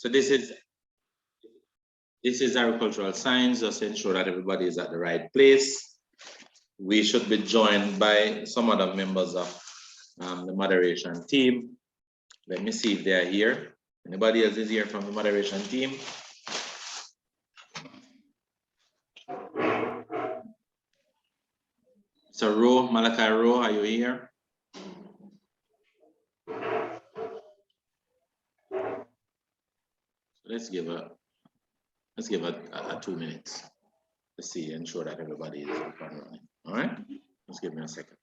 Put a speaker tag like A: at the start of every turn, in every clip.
A: So this is agricultural science, just to ensure that everybody is at the right place. We should be joined by some other members of the moderation team. Let me see if they are here. Anybody else is here from the moderation team? So Malachi Rowe, are you here? Let's give a 2 minutes to see, ensure that everybody is up and running. All right, just give me a second.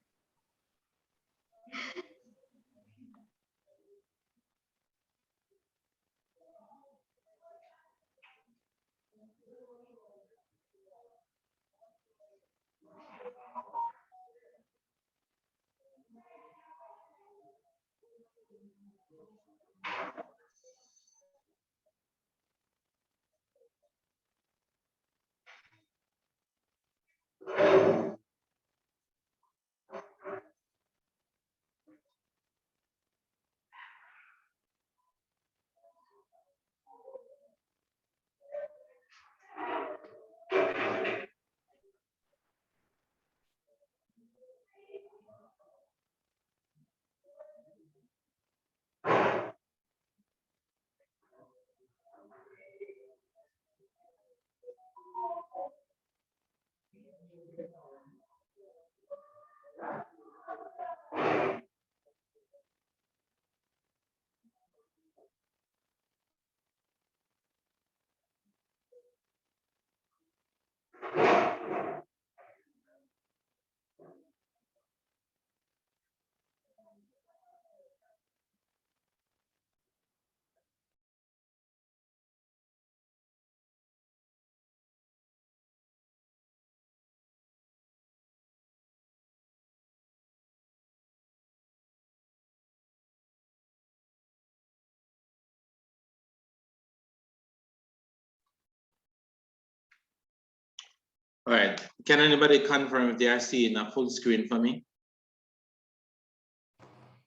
A: All right, can anybody confirm if they are seeing a full screen for me?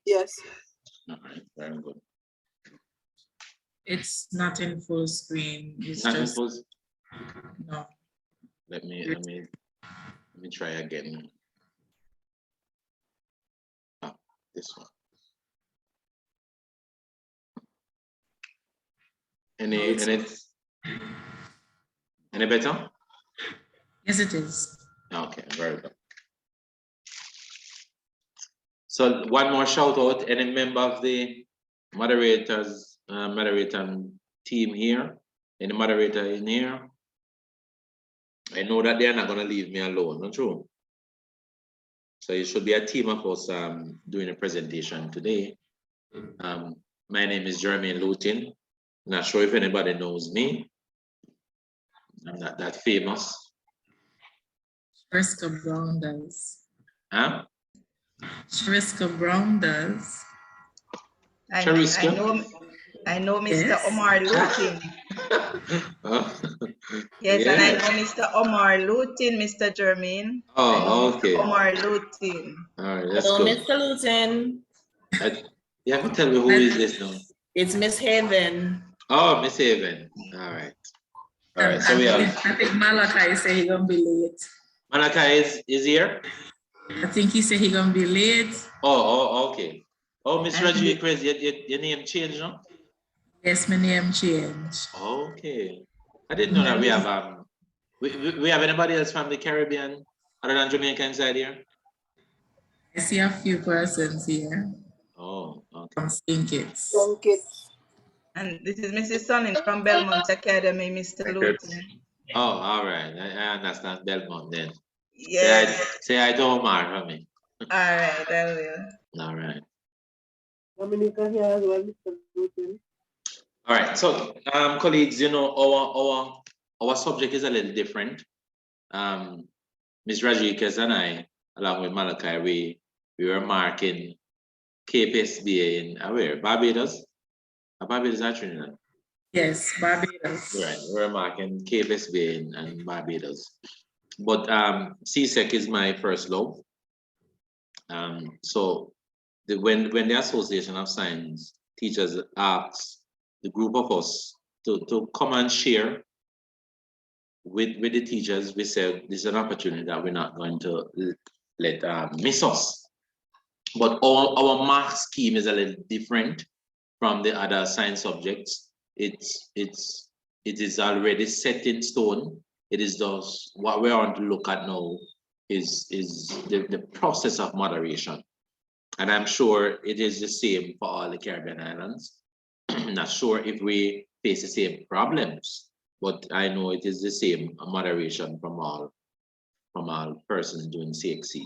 B: Yes.
A: All right, very good.
C: It's not in full screen. It's
A: Not in
C: just
A: full.
C: no.
A: Let me try again. Oh, this one. Any better?
C: Yes, it is.
A: Okay, very good. So one more shout out, any member of the moderator team here, any moderator in here? I know that they're not gonna leave me alone, not true? So it should be a team of us doing a presentation today. My name is Jeremy Lutin. Not sure if anybody knows me. I'm not that famous.
C: Shriska Brown does.
A: Huh?
C: Shriska Brown does.
B: I know Mr.
C: Yes.
B: Omar Lutin. Yes,
A: Yeah.
B: and I know Mr. Omar Lutin, Mr. Jermaine.
A: Oh, okay.
B: Mr. Omar Lutin.
A: All right, that's
D: Hello,
A: good.
D: Mr. Lutin.
A: You have to tell me who is this now.
D: It's Miss Haven.
A: Oh, Miss Haven. All right. All right. So we have.
C: I think Malachi said he's gonna be late.
A: Malachi is here.
C: I think he said he's gonna be late.
A: Oh, okay. Oh, Miss Raju, your name changed, no?
C: Yes, my name changed.
A: Okay. I didn't know that we have we have anybody else from the Caribbean other than Jamaica inside here?
C: I see a few persons here.
A: Oh, okay.
C: From St. Kitts.
B: And this is Mrs. Sonning from Belmont Academy, Mr. Lutin.
A: Oh, all right. I understand Belmont then.
B: Yes.
A: Say hi to Omar for me.
B: All right, I will.
A: All right.
E: Dominica here as well, Mr. Lutin.
A: All right. So, colleagues, you know, our subject is a little different. Ms. Rajikez and I, along with Malachi, we were marking Cape SBA in where? Barbados? Barbados or Trinidad?
C: Yes, Barbados.
A: Right, we're marking Cape SBA and Barbados. But CSEC is my first love. So when the Association of Science teachers asked the group of us to come and share with the teachers. We said this is an opportunity that we're not going to let miss us. But our mark scheme is a little different from the other science subjects. It is already set in stone. It is those what we want to look at now is the process of moderation. And I'm sure it is the same for all the Caribbean islands. I'm not sure if we face the same problems, but I know it is the same moderation from all persons doing CXC.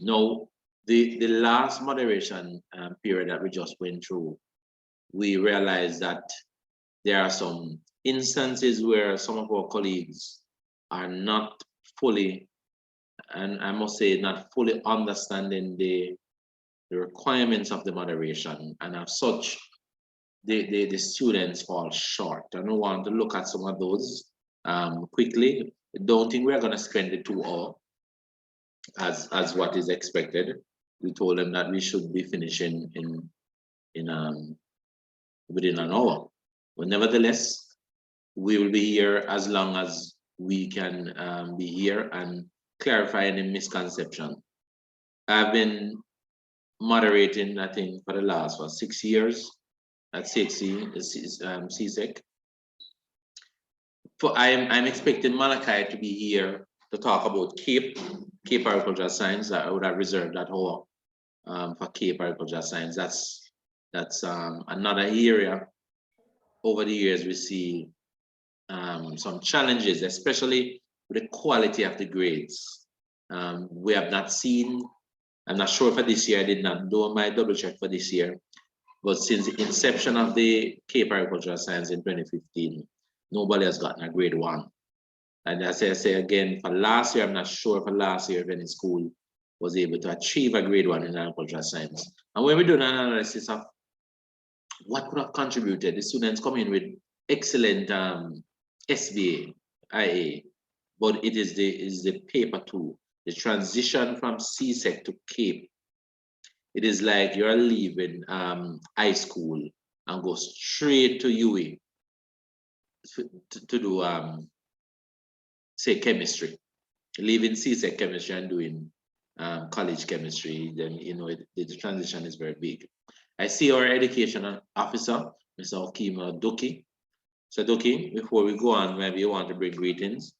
A: Now, the last moderation period that we just went through, we realized that there are some instances where some of our colleagues are not fully, and I must say, not fully understanding the requirements of the moderation, and as such, the students fall short. And we want to look at some of those quickly. I don't think we're going to spend the 2 hours as what is expected. We told them that we should be finishing within an hour. But nevertheless, we will be here as long as we can be here and clarify any misconception. I've been moderating, I think, for the last 6 years at CSEC. I'm expecting Malachi to be here to talk about Cape Agricultural Science. I would have reserved that hour for Cape Agricultural Science. That's another area. Over the years, we see some challenges, especially with the quality of the grades. We have not seen, I'm not sure for this year, I did not do my double check for this year, but since the inception of the Cape Agricultural Science in 2015, nobody has gotten a grade 1. And as I say again, for last year, I'm not sure for last year if any school was able to achieve a grade 1 in agricultural science. And when we do an analysis of what could have contributed, the students come in with excellent SBA, IA, but it is the paper 2, the transition from CSEC to Cape. It is like you're leaving high school and go straight to UE to do say chemistry, leaving CSEC chemistry and doing college chemistry. Then the transition is very big. I see our education officer, Mr. Okima Doki. So Doki, before we go on, maybe you want to bring greetings.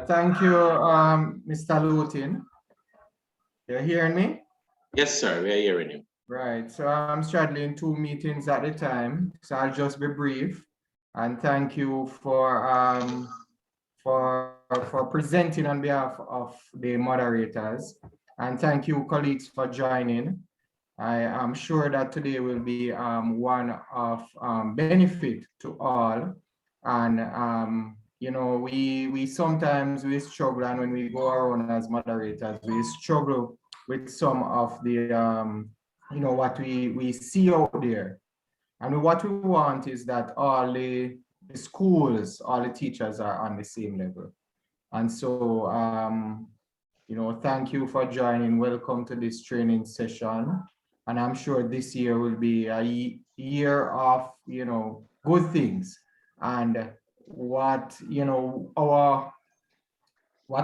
F: Thank you, Mr. Lutin. You're hearing me?
A: Yes, sir, we are hearing you.
F: Right, so I'm straddling 2 meetings at a time, so I'll just be brief. And thank you for presenting on behalf of the moderators. And thank you, colleagues, for joining. I am sure that today will be one of benefit to all. And we sometimes struggle, and when we go around as moderators, we struggle with some of the what we see out there. And what we want is that all the schools, all the teachers are on the same level. And so thank you for joining. Welcome to this training session. And I'm sure this year will be a year of good things. And what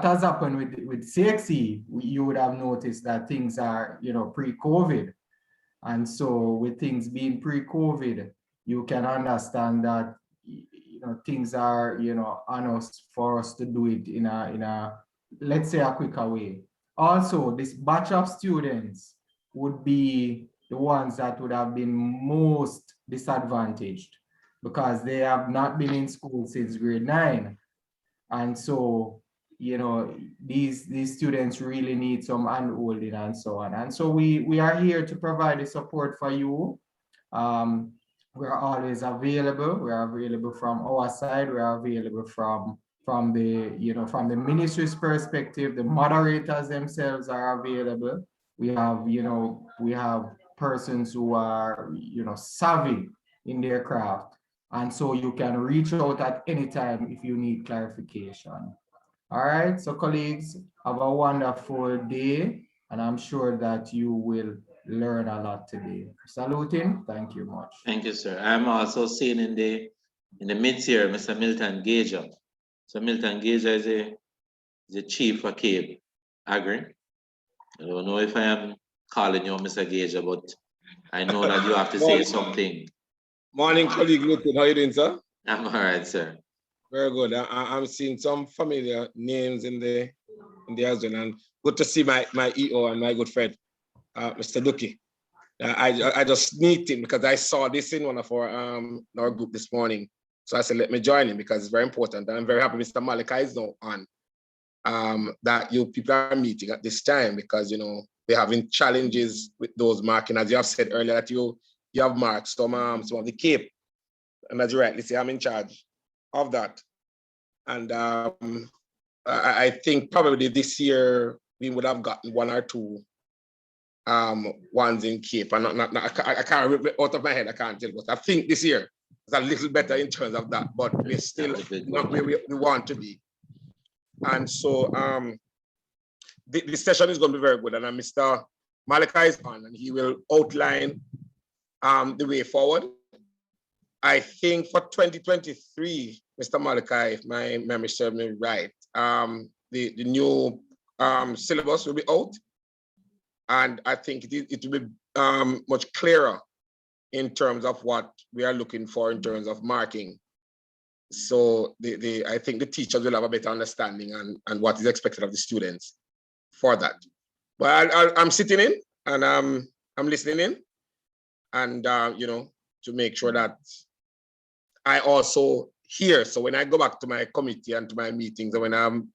F: has happened with CXE, you would have noticed that things are pre-COVID. And so with things being pre-COVID, you can understand that things are on us for us to do it in a let's say a quicker way. Also, this batch of students would be the ones that would have been most disadvantaged because they have not been in school since grade 9. And so these students really need some handholding and so on. And so we are here to provide the support for you. We're always available. We are available from our side. We are available from the ministry's perspective. The moderators themselves are available. We have persons who are savvy in their craft, and so you can reach out at any time if you need clarification. All right, so colleagues, have a wonderful day, and I'm sure that you will learn a lot today. Saluting, thank you much.
A: Thank you, sir. I'm also seeing in the mid-tier, Mr. Milton Gager. So Milton Gager is the chief for Cape Agri. I don't know if I am calling you Mr. Gager, but I know that you have to say something.
G: Morning, colleague Luton. How you doing, sir?
A: I'm all right, sir.
G: Very good. I'm seeing some familiar names in the as well, and good to see my EO and my good friend, Mr. Duki. I just sneaked in because I saw this in one of our group this morning. So I said, let me join in because it's very important. And I'm very happy Mr. Malika is now on. That you people are meeting at this time because they're having challenges with those marking, as you have said earlier, that you have marked some of the Cape, and as you rightly say, I'm in charge of that. And I think probably this year we would have gotten one or two ones in Cape, and I can't remember out of my head, I can't tell, but I think this year is a little better in terms of that, but we're still not where we want to be. And so this session is going to be very good, and Mr. Malika is on, and he will outline the way forward. I think for 2023, Mr. Malika, if my memory serves me right, the new syllabus will be out, and I think it will be much clearer in terms of what we are looking for in terms of marking. So I think the teachers will have a better understanding and what is expected of the students for that. But I'm sitting in and I'm listening in, and to make sure that I also hear. So when I go back to my committee and to my meetings, and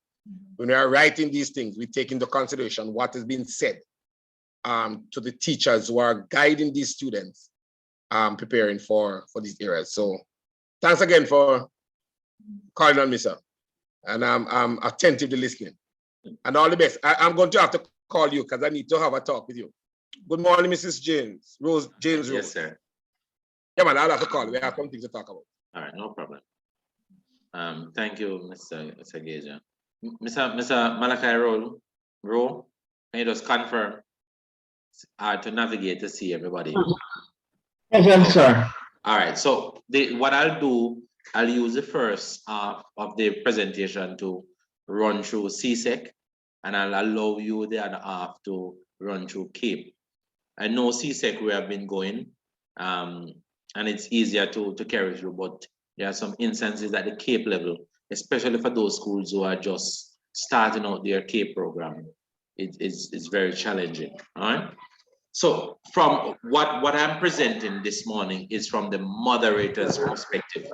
G: when we are writing these things, we take into consideration what has been said to the teachers who are guiding these students preparing for these areas. So thanks again for calling on me, sir. And I'm attentively listening. And all the best. I'm going to have to call you because I need to have a talk with you. Good morning, Mrs. James Rose.
A: Yes, sir.
G: Yeah, man, I'll have to call you. We have some things to talk about.
A: All right, no problem. Thank you, Mr. Gager. Mr. Malachi Rowe, can you just confirm to navigate to see everybody?
E: Yes, sir.
A: All right, so what I'll do, I'll use the first half of the presentation to run through CSEC, and I'll allow you the other half to run through CAPE. I know CSEC we have been going, and it's easier to carry through, but there are some instances at the CAPE level, especially for those schools who are just starting out their CAPE program. It's very challenging, all right? So from what I'm presenting this morning is from the moderator's perspective.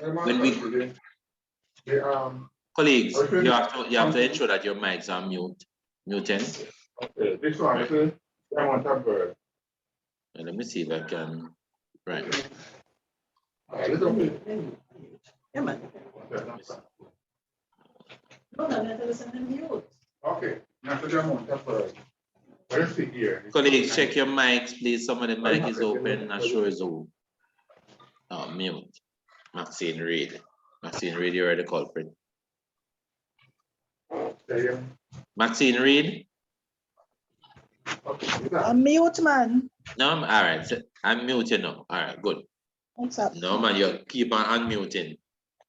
A: When we, colleagues, you have to ensure that your mics are muted.
H: Okay, this one is
A: let me see if I can, right.
E: Yeah, man.
H: Okay,
A: Colleagues, check your mics, please. Some of the mic is open, not sure it's all. Oh, mute. Maxine Reed. Maxine Reed, you're the culprit. Maxine Reed?
I: I'm mute, man.
A: No, all right. So I'm muting now. All right, good.
I: What's up?
A: No, man, you keep on unmuting.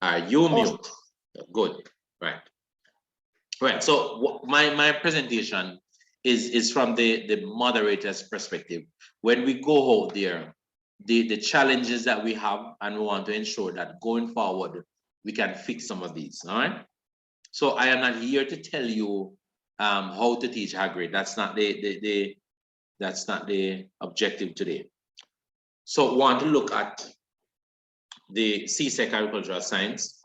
A: All right, you mute. Good. Right. Right. So my presentation is from the moderator's perspective. When we go out there, the challenges that we have, and we want to ensure that going forward, we can fix some of these. All right. So I am not here to tell you how to teach Agri. That's not that's not the objective today. So want to look at the CSEC Agricultural Science.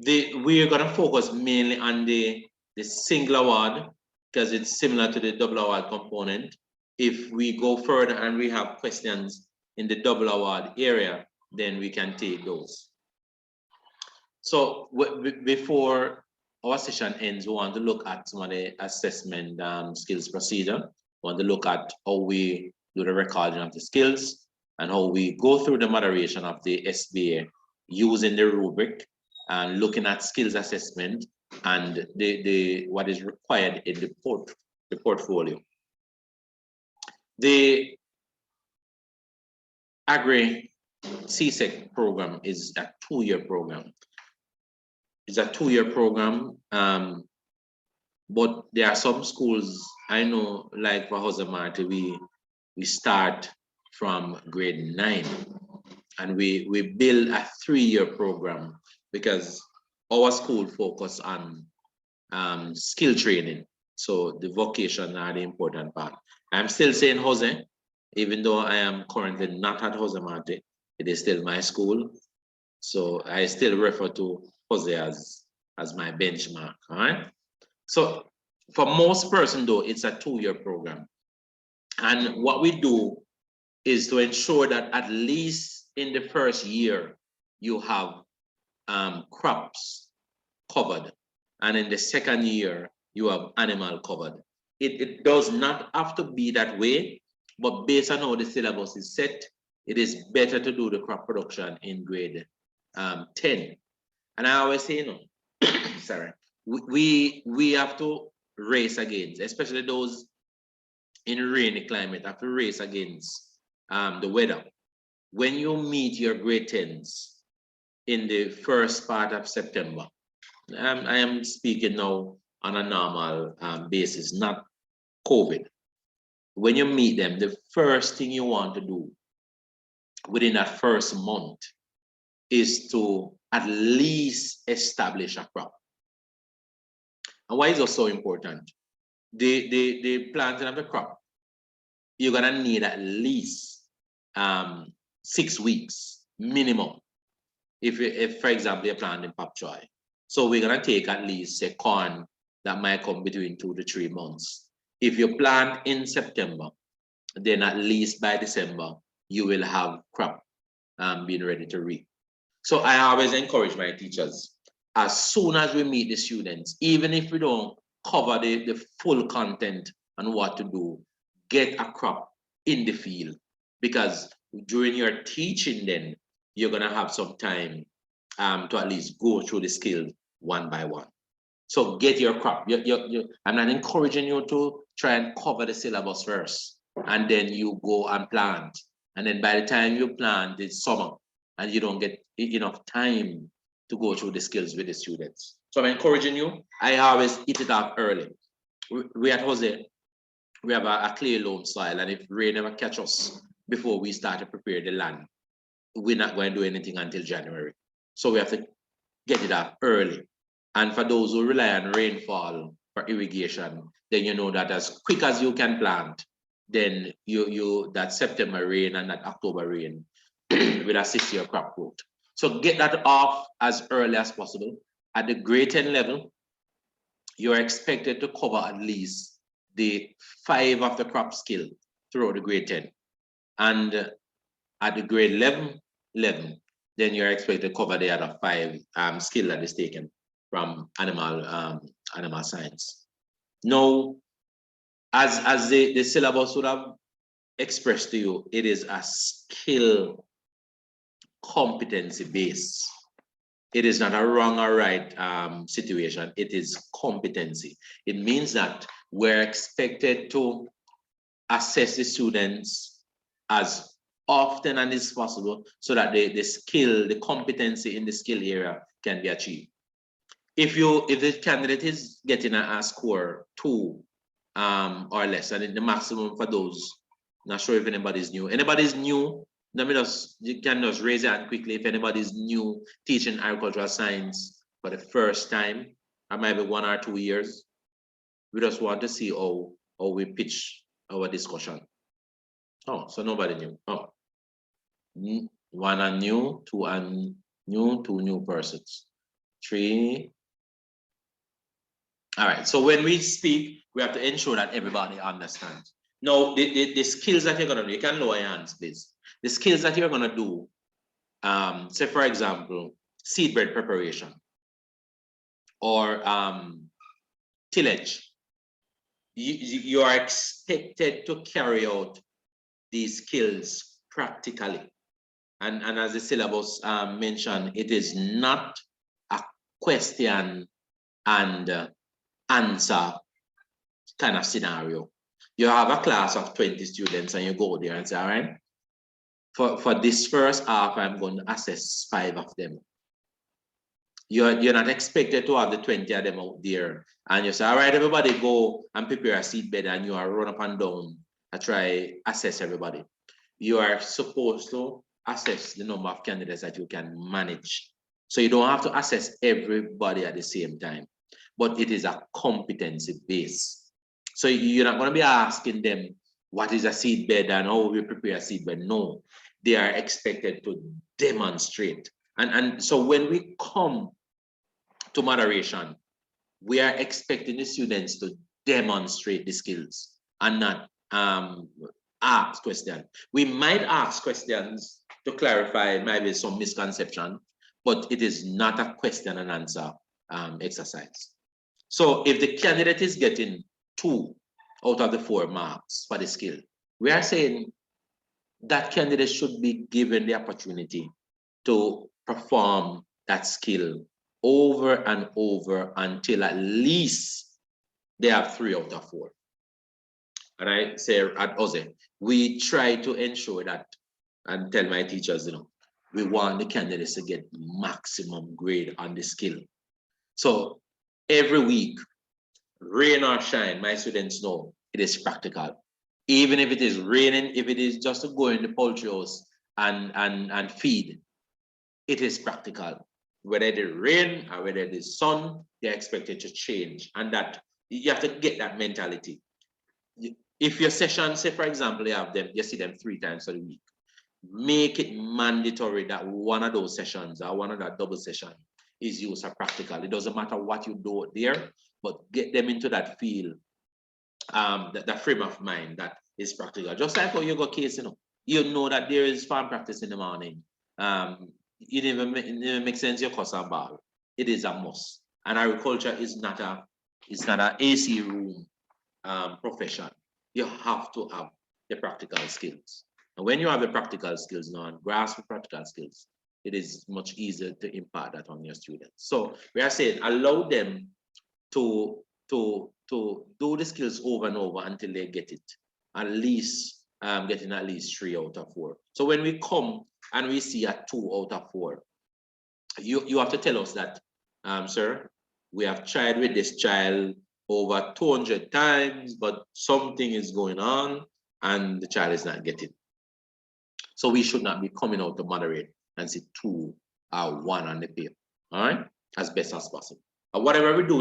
A: We're going to focus mainly on the single award because it's similar to the double award component. If we go further and we have questions in the double award area, then we can take those. So before our session ends, we want to look at some of the assessment skills procedure. We want to look at how we do the recording of the skills and how we go through the moderation of the SBA using the rubric and looking at skills assessment and what is required in the portfolio. The Agri CSEC program is a 2-year program. It's a 2-year program, but there are some schools I know, like for Hosamarte, we start from grade 9, and we build a 3-year program because our school focus on skill training. So the vocation are the important part. I'm still saying Jose, even though I am currently not at Hosamarte, it is still my school. So I still refer to Jose as my benchmark, all right? So for most person though, it's a 2-year program. And what we do is to ensure that at least in the first year, you have crops covered. And in the second year, you have animal covered. It does not have to be that way, but based on how the syllabus is set, it is better to do the crop production in grade 10. And I always say, you know, sorry, we have to race against, especially those in rainy climate, have to race against the weather. When you meet your grade 10s in the first part of September, I am speaking now on a normal basis, not COVID. When you meet them, the first thing you want to do within that first month is to at least establish a crop. And why is it so important? The planting of the crop, you're gonna need at least 6 weeks minimum. If for example, you're planting pop choy. So we're gonna take at least say corn that might come between 2 to 3 months. If you plant in September, then at least by December, you will have crop being ready to reap. So I always encourage my teachers, as soon as we meet the students, even if we don't cover the full content on what to do, get a crop in the field, because during your teaching then, you're gonna have some time to at least go through the skills one by one. So get your crop. I'm not encouraging you to try and cover the syllabus first, and then you go and plant. And then by the time you plant, it's summer, and you don't get enough time to go through the skills with the students. So I'm encouraging you. I always hit it up early. We at Jose, we have a clay loam soil, and if rain never catch us before we start to prepare the land, we're not going to do anything until January. So we have to get it up early. And for those who rely on rainfall for irrigation, then you know that as quick as you can plant, then that September rain and that October rain will assist your crop growth. So get that off as early as possible. At the grade 10 level, you're expected to cover at least the 5 of the crop skill throughout the grade 10. And at the grade 11, then you're expected to cover the other 5 skill that is taken from animal science. Now, as the syllabus would have expressed to you, it is a skill competency base. It is not a wrong or right situation. It is competency. It means that we're expected to assess the students as often as possible so that the competency in the skill area can be achieved. If the candidate is getting a score 2 or less, and the maximum for those, not sure if anybody's new. Anybody's new, you can just raise your hand quickly if anybody's new teaching agricultural science for the first time, or maybe 1 or 2 years. We just want to see how we pitch our discussion. Oh, so nobody new. Oh, 1 and new, 2 and new, 2 new persons, 3. All right, so when we speak, we have to ensure that everybody understands. Now, the skills that you're gonna do, you can lower your hands, please. The skills that you're gonna do, say for example, seed bed preparation or tillage. You are expected to carry out these skills practically. And as the syllabus mentioned, it is not a question and answer kind of scenario. You have a class of 20 students and you go there and say, all right, for this first half, I'm going to assess 5 of them. You're not expected to have the 20 of them out there. And you say, all right, everybody go and prepare a seatbed and you are run up and down and try assess everybody. You are supposed to assess the number of candidates that you can manage. So you don't have to assess everybody at the same time, but it is a competency base. So you're not going to be asking them what is a seatbed and how we prepare a seatbed. No, they are expected to demonstrate. And so when we come to moderation, we are expecting the students to demonstrate the skills and not ask questions. We might ask questions to clarify maybe some misconception, but it is not a question and answer exercise. So if the candidate is getting 2 out of the 4 marks for the skill, we are saying that candidate should be given the opportunity to perform that skill over and over until at least they have 3 out of 4. And I say at OZE, we try to ensure that and tell my teachers, you know, we want the candidates to get maximum grade on the skill. So every week, rain or shine, my students know it is practical. Even if it is raining, if it is just to go in the poultry house and feed, it is practical. Whether it is rain or whether it is sun, they're expected to change. And that you have to get that mentality. If your session, say for example, you see them 3 times a week, make it mandatory that one of those sessions or one of that double session is used as practical. It doesn't matter what you do there, but get them into that field, that frame of mind that is practical. Just like how you go case, you know that there is farm practice in the morning. It even makes sense your course and ball. It is a must. And agriculture is not a AC room profession. You have to have the practical skills. And when you have the practical skills now and grasp the practical skills, it is much easier to impart that on your students. So we are saying allow them to do the skills over and over until they get it, at least getting at least 3 out of 4. So when we come and we see a 2 out of 4, you have to tell us that, sir, we have tried with this child over 200 times, but something is going on and the child is not getting. So we should not be coming out to moderate and see 2 or 1 on the paper, all right, as best as possible. Whatever we do,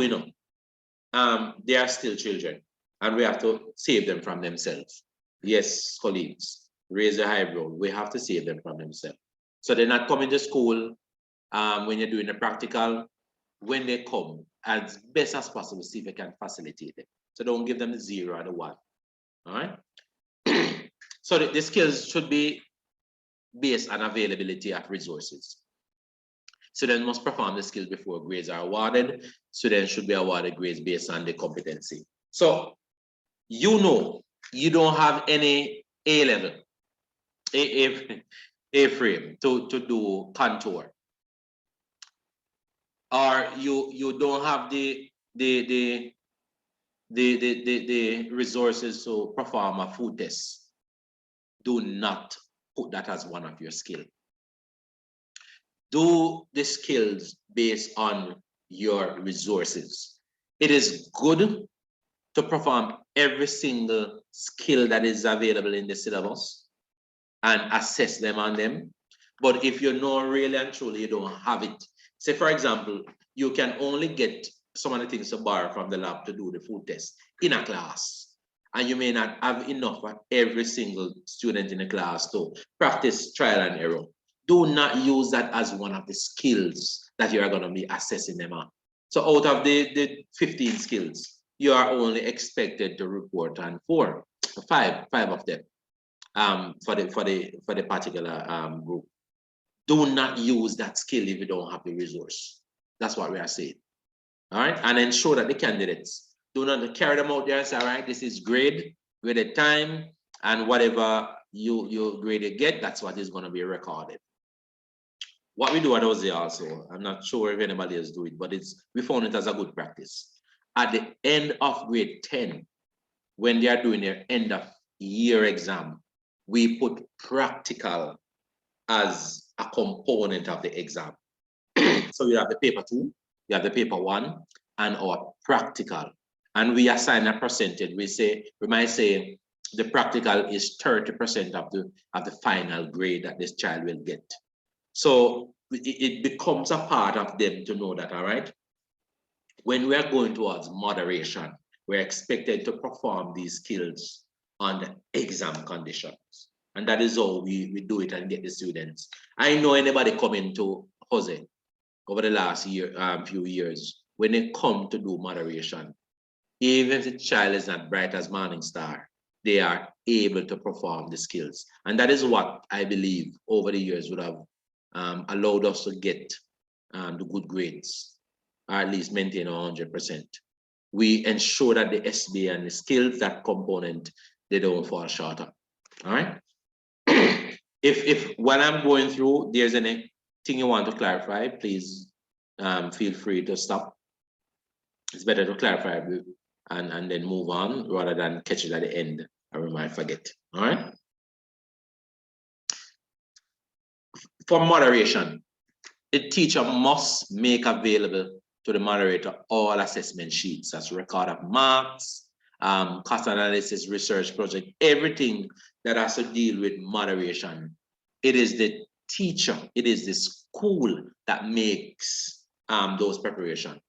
A: they are still children and we have to save them from themselves. Yes, colleagues, raise a eyebrow. We have to save them from themselves. So they're not coming to school when you're doing a practical. When they come, as best as possible, see if you can facilitate them. So don't give them the 0 or the 1, all right? So the skills should be based on availability of resources. Students must perform the skills before grades are awarded. Students should be awarded grades based on the competency. So, you don't have any A-level, A-frame to do contour. Or you don't have the resources to perform a food test. Do not put that as one of your skills. Do the skills based on your resources. It is good to perform every single skill that is available in the syllabus and assess them on them. But if you know really and truly you don't have it, say for example, you can only get some of the things to borrow from the lab to do the food test in a class. And you may not have enough for every single student in the class to practice trial and error. Do not use that as one of the skills that you are going to be assessing them on. So out of the 15 skills, you are only expected to report on 5 of them for the particular group. Do not use that skill if you don't have the resource. That's what we are saying. All right, and ensure that the candidates do not carry them out there and say, all right, this is grade with the time, and whatever you grade you get, that's what is going to be recorded. What we do at OZE also, I'm not sure if anybody else do it, but we found it as a good practice. At the end of grade 10, when they are doing their end of year exam, we put practical as a component of the exam. So you have the paper 2, you have the paper 1, and our practical. And we assign a percentage. We might say the practical is 30% of the final grade that this child will get. So it becomes a part of them to know that, all right, when we are going towards moderation, we're expected to perform these skills under exam conditions. And that is how we do it and get the students. I know anybody coming to Jose over the last few years, when they come to do moderation, even if the child is not bright as Morning Star, they are able to perform the skills. And that is what I believe over the years would have allowed us to get the good grades, or at least maintain 100%. We ensure that the SBA and the skills, that component, they don't fall short of. All right. If while I'm going through, there's anything you want to clarify, please feel free to stop. It's better to clarify and then move on rather than catch it at the end or we might forget. All right. For moderation, the teacher must make available to the moderator all assessment sheets. That's record of marks, cost analysis, research project, everything that has to deal with moderation. It is the teacher, it is the school that makes those preparations.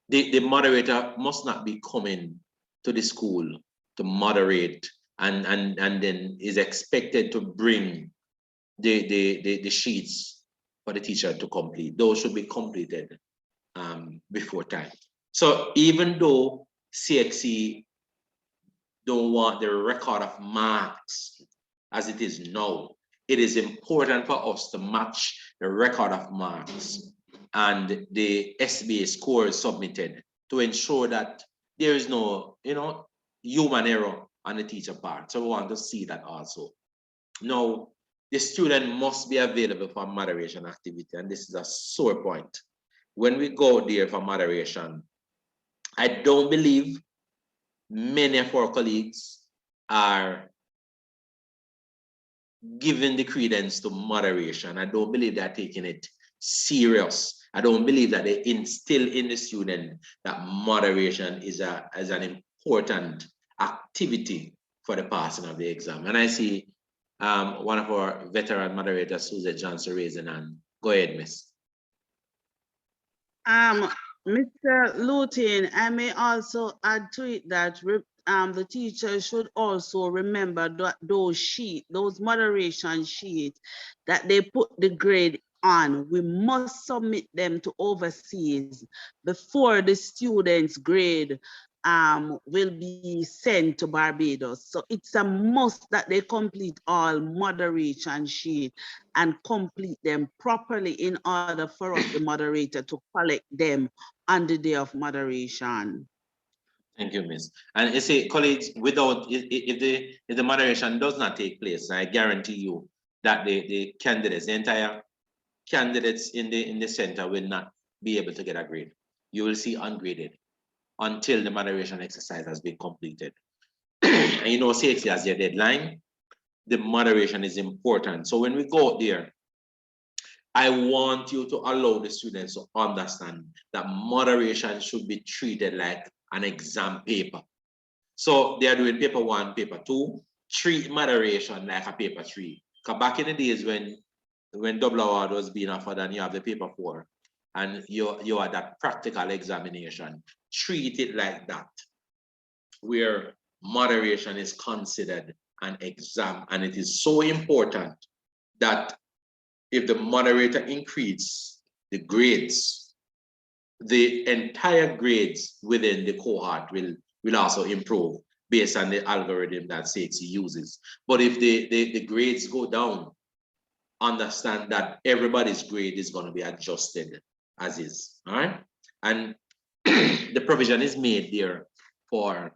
A: The moderator must not be coming to the school to moderate and then is expected to bring the sheets for the teacher to complete. Those should be completed before time. So even though CXC don't want the record of marks as it is now, it is important for us to match the record of marks and the SBA scores submitted to ensure that there is no, human error on the teacher part. So we want to see that also. Now, the student must be available for moderation activity, and this is a sore point. When we go there for moderation, I don't believe many of our colleagues are giving the credence to moderation. I don't believe they're taking it serious. I don't believe that they instill in the student that moderation is an important activity for the passing of the exam. And I see one of our veteran moderators, Susan Johnson, raising hand. Go ahead, Miss.
E: Mr. Lutin, I may also add to it that the teacher should also remember those moderation sheets that they put the grade on. We must submit them to overseas before the student's grade will be sent to Barbados. So it's a must that they complete all moderation sheet and complete them properly in order for us, the moderator, to collect them on the day of moderation.
A: Thank you, Miss. And you see, colleagues, if the moderation does not take place, I guarantee you that the candidates, the entire candidates in the center will not be able to get a grade. You will see ungraded until the moderation exercise has been completed. And CXC has their deadline. The moderation is important. So when we go out there, I want you to allow the students to understand that moderation should be treated like an exam paper. So they are doing paper 1, paper 2, treat moderation like a paper 3. Because back in the days when double award was being offered and you have the paper 4 and you are that practical examination, treat it like that, where moderation is considered an exam. And it is so important that if the moderator increases the grades, the entire grades within the cohort will also improve based on the algorithm that CXC uses. But if the grades go down, understand that everybody's grade is going to be adjusted as is. All right. And the provision is made there for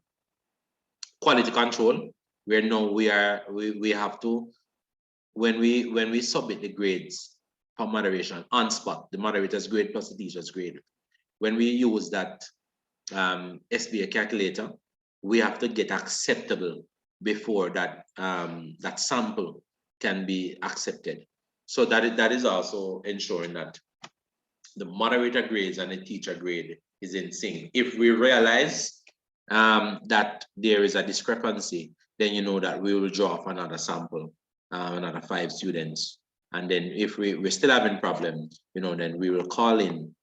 A: quality control, where now we have to, when we submit the grades for moderation on spot, the moderator's grade plus the teacher's grade, when we use that SBA calculator, we have to get acceptable before that that sample can be accepted. So that is also ensuring that the moderator grades and the teacher grade is in sync. If we realize that there is a discrepancy, then you know that we will draw off another sample, another 5 students. And then if we're still having problems, you know, then we will call in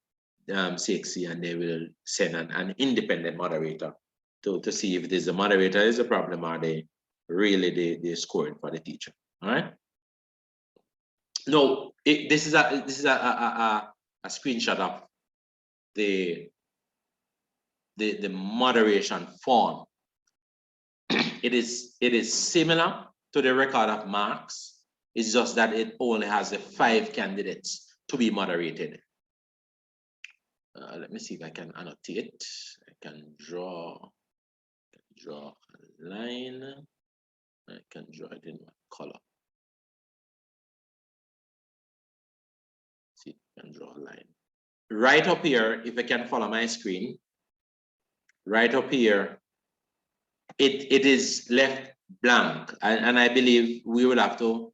A: CXC and they will send an independent moderator to see if there's a moderator is a problem or they really they scoring for the teacher. All right. No, this is a screenshot of the moderation form. It is similar to the record of marks. It's just that it only has the 5 candidates to be moderated. Let me see if I can annotate. I can draw a line. I can draw it in what color. See, I can draw a line. Right up here, if I can follow my screen, right up here, it is left blank. And I believe we will have to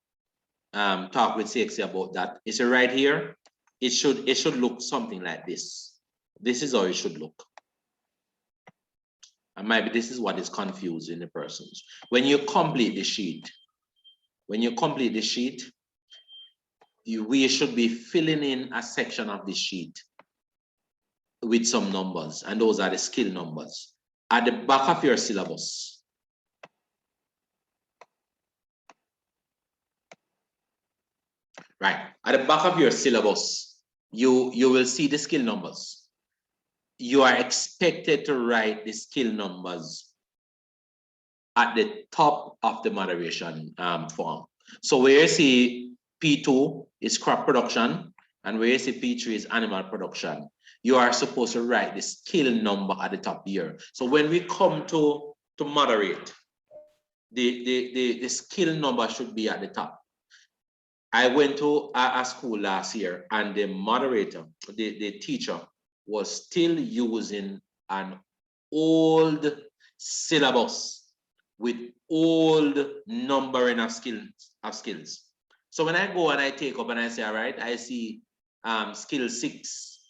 A: talk with CXC about that. It's right here. It should look something like this. This is how it should look. And maybe this is what is confusing the persons. When you complete the sheet, we should be filling in a section of the sheet with some numbers, and those are the skill numbers at the back of your syllabus. Right, at the back of your syllabus, you will see the skill numbers. You are expected to write the skill numbers at the top of the moderation form. So where you see P2 is crop production, and where you see P3 is animal production, you are supposed to write the skill number at the top here. So when we come to moderate, the skill number should be at the top. I went to a school last year, and the moderator, the teacher, was still using an old syllabus with old numbering of skills. So when I go and I take up and I say, all right, I see skill 6,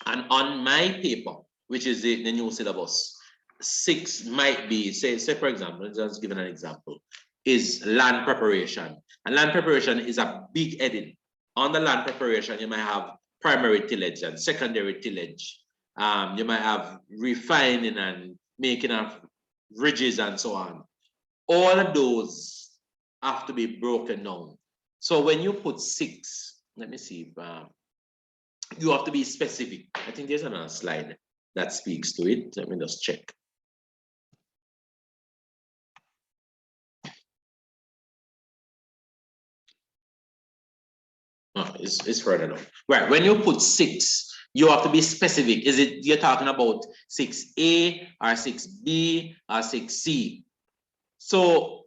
A: and on my paper, which is the new syllabus, 6 might be, say for example, just giving an example, is land preparation. And land preparation is a big heading. On the land preparation, you might have primary tillage and secondary tillage. You might have refining and making of ridges and so on. All of those have to be broken down. So when you put 6, let me see if you have to be specific. I think there's another slide that speaks to it. Let me just check. Oh, it's further down. Right, when you put 6, you have to be specific. Is it you're talking about 6A or 6B or 6C? So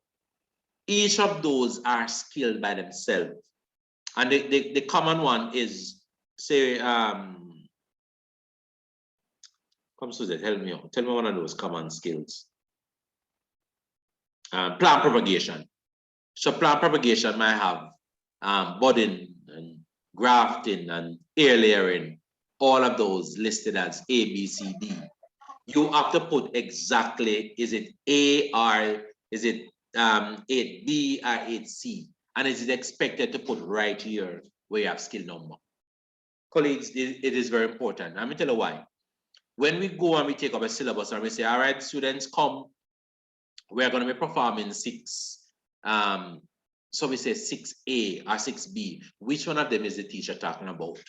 A: each of those are skilled by themselves. And the common one is, say, come Susan, help me out. Tell me one of those common skills. Plant propagation. So plant propagation might have budding and grafting and air layering, all of those listed as A, B, C, D. You have to put exactly, is it A or is it 8B or 8C? And it is expected to put right here where you have skill number. Colleagues, it is very important. Let me tell you why. When we go and we take up a syllabus and we say, all right, students, come, we're going to be performing 6. So we say 6A or 6B. Which one of them is the teacher talking about?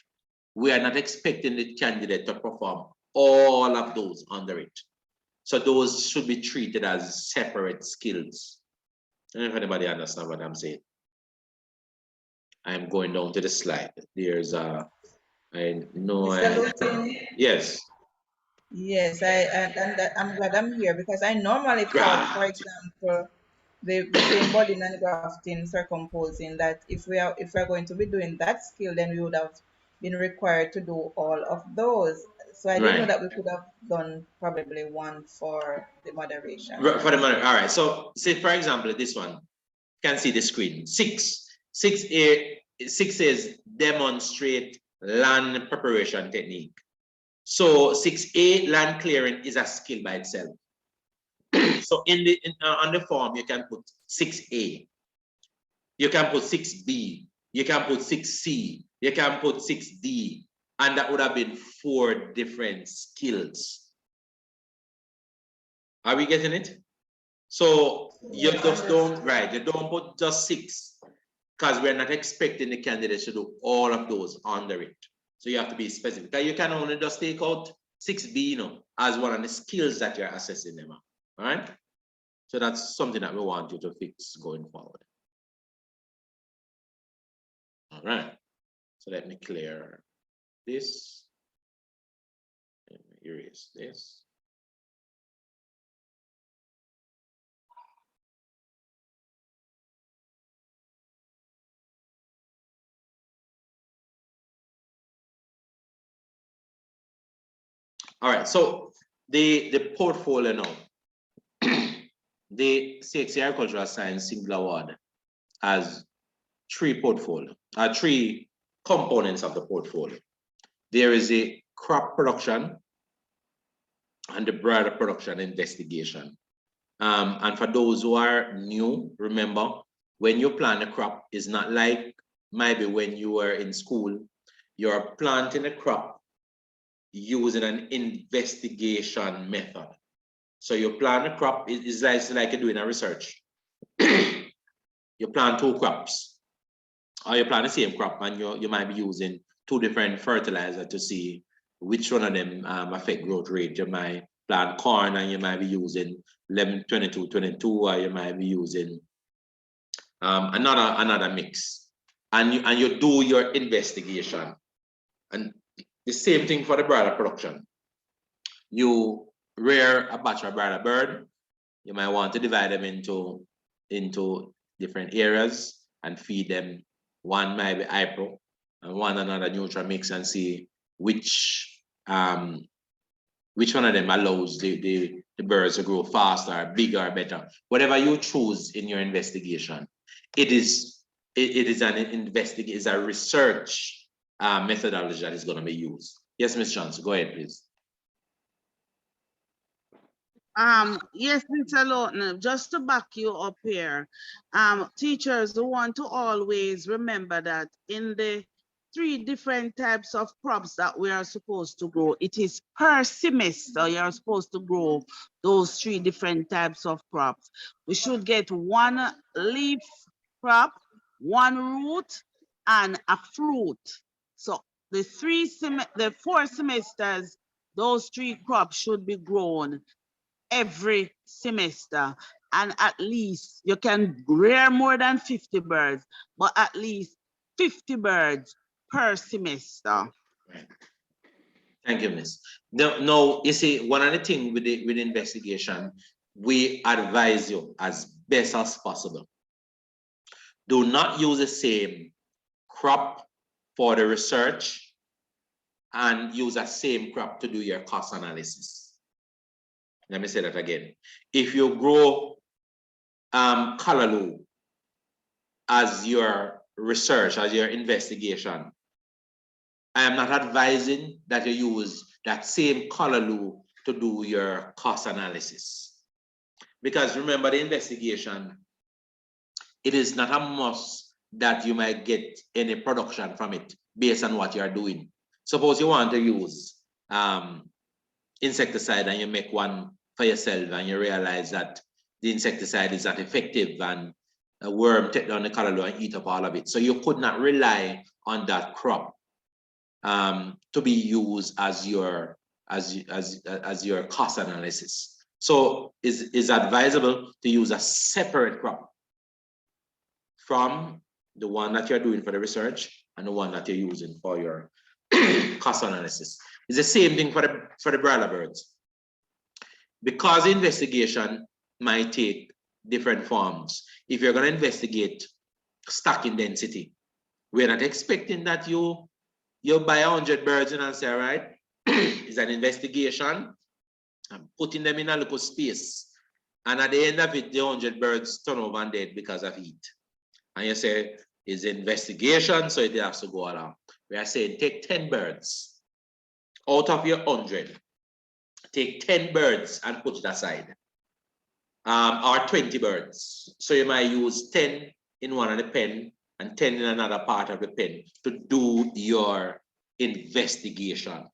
A: We are not expecting the candidate to perform all of those under it. So those should be treated as separate skills. I don't know if anybody understands what I'm saying. I'm going down to the slide. There's I know. Yes.
B: Yes, I'm glad I'm here because I normally thought, for example, the same budding and grafting, circumposing, that if we're going to be doing that skill, then we would have been required to do all of those. So I didn't know
A: Right.
B: that we could have done probably one for the moderation.
A: For the money. All right. So say for example, this one, you can see the screen. 6A is demonstrate land preparation technique. So 6A, land clearing, is a skill by itself. So on the form, you can put 6A, you can put 6B, you can put 6C, you can put 6D, and that would have been 4 different skills. Are we getting it? So you just don't, right, you don't put just 6, because we're not expecting the candidates to do all of those under it. So you have to be specific. You can only just take out 6B, you know, as one of the skills that you're assessing them on. All right. So that's something that we want you to fix going forward. All right. So let me clear this. Let me erase this. All right, so the portfolio now, the A.S.T.J Agricultural Science Single Award has 3 components of the portfolio. There is a crop production and the broader production investigation. And for those who are new, remember, when you plant a crop, it's not like maybe when you were in school, you're planting a crop using an investigation method. So you plant a crop, it's like you're doing a research. You plant 2 crops, or you plant the same crop, and you might be using 2 different fertilizers to see which one of them affect growth rate. You might plant corn and you might be using 11-22-22, or you might be using another mix. And you do your investigation. And the same thing for the broiler production. You rear a batch of broiler bird. You might want to divide them into different areas and feed them. One might be IPRO and one another neutral mix, and see which one of them allows the birds to grow faster, bigger, better. Whatever you choose in your investigation, it is a research methodology that is going to be used. Yes, Ms. Johnson, go ahead, please.
E: Yes, Mr. Lawton, just to back you up here, teachers want to always remember that in the 3 different types of crops that we are supposed to grow, it is per semester you're supposed to grow those 3 different types of crops. We should get 1 leaf crop, 1 root, and a fruit. So the 4 semesters, those 3 crops should be grown every semester, and at least you can rear more than 50 birds, but at least 50 birds per semester.
A: Right. Thank you, Miss. No, you see, one of the things with the investigation, we advise you as best as possible. Do not use the same crop for the research and use the same crop to do your cost analysis. Let me say that again. If you grow callaloo as your research, as your investigation, I am not advising that you use that same callaloo to do your cost analysis. Because remember, the investigation, it is not a must that you might get any production from it based on what you are doing. Suppose you want to use insecticide and you make one for yourself and you realize that the insecticide is not effective and a worm take down the callaloo and eat up all of it. So you could not rely on that crop to be used as your cost analysis. So it's advisable to use a separate crop from the one that you're doing for the research and the one that you're using for your cost analysis. It's the same thing for the broiler birds. Because investigation might take different forms. If you're going to investigate stocking density, we're not expecting that you you buy 100 birds and say, all right, it's an investigation. I'm putting them in a little space. And at the end of it, the 100 birds turn over and dead because of heat. And you say, it's investigation, so it has to go along. We are saying, take 10 birds out of your 100. Take 10 birds and put it aside. Or 20 birds. So you might use 10 in one of the pen and 10 in another part of the pen to do your investigation.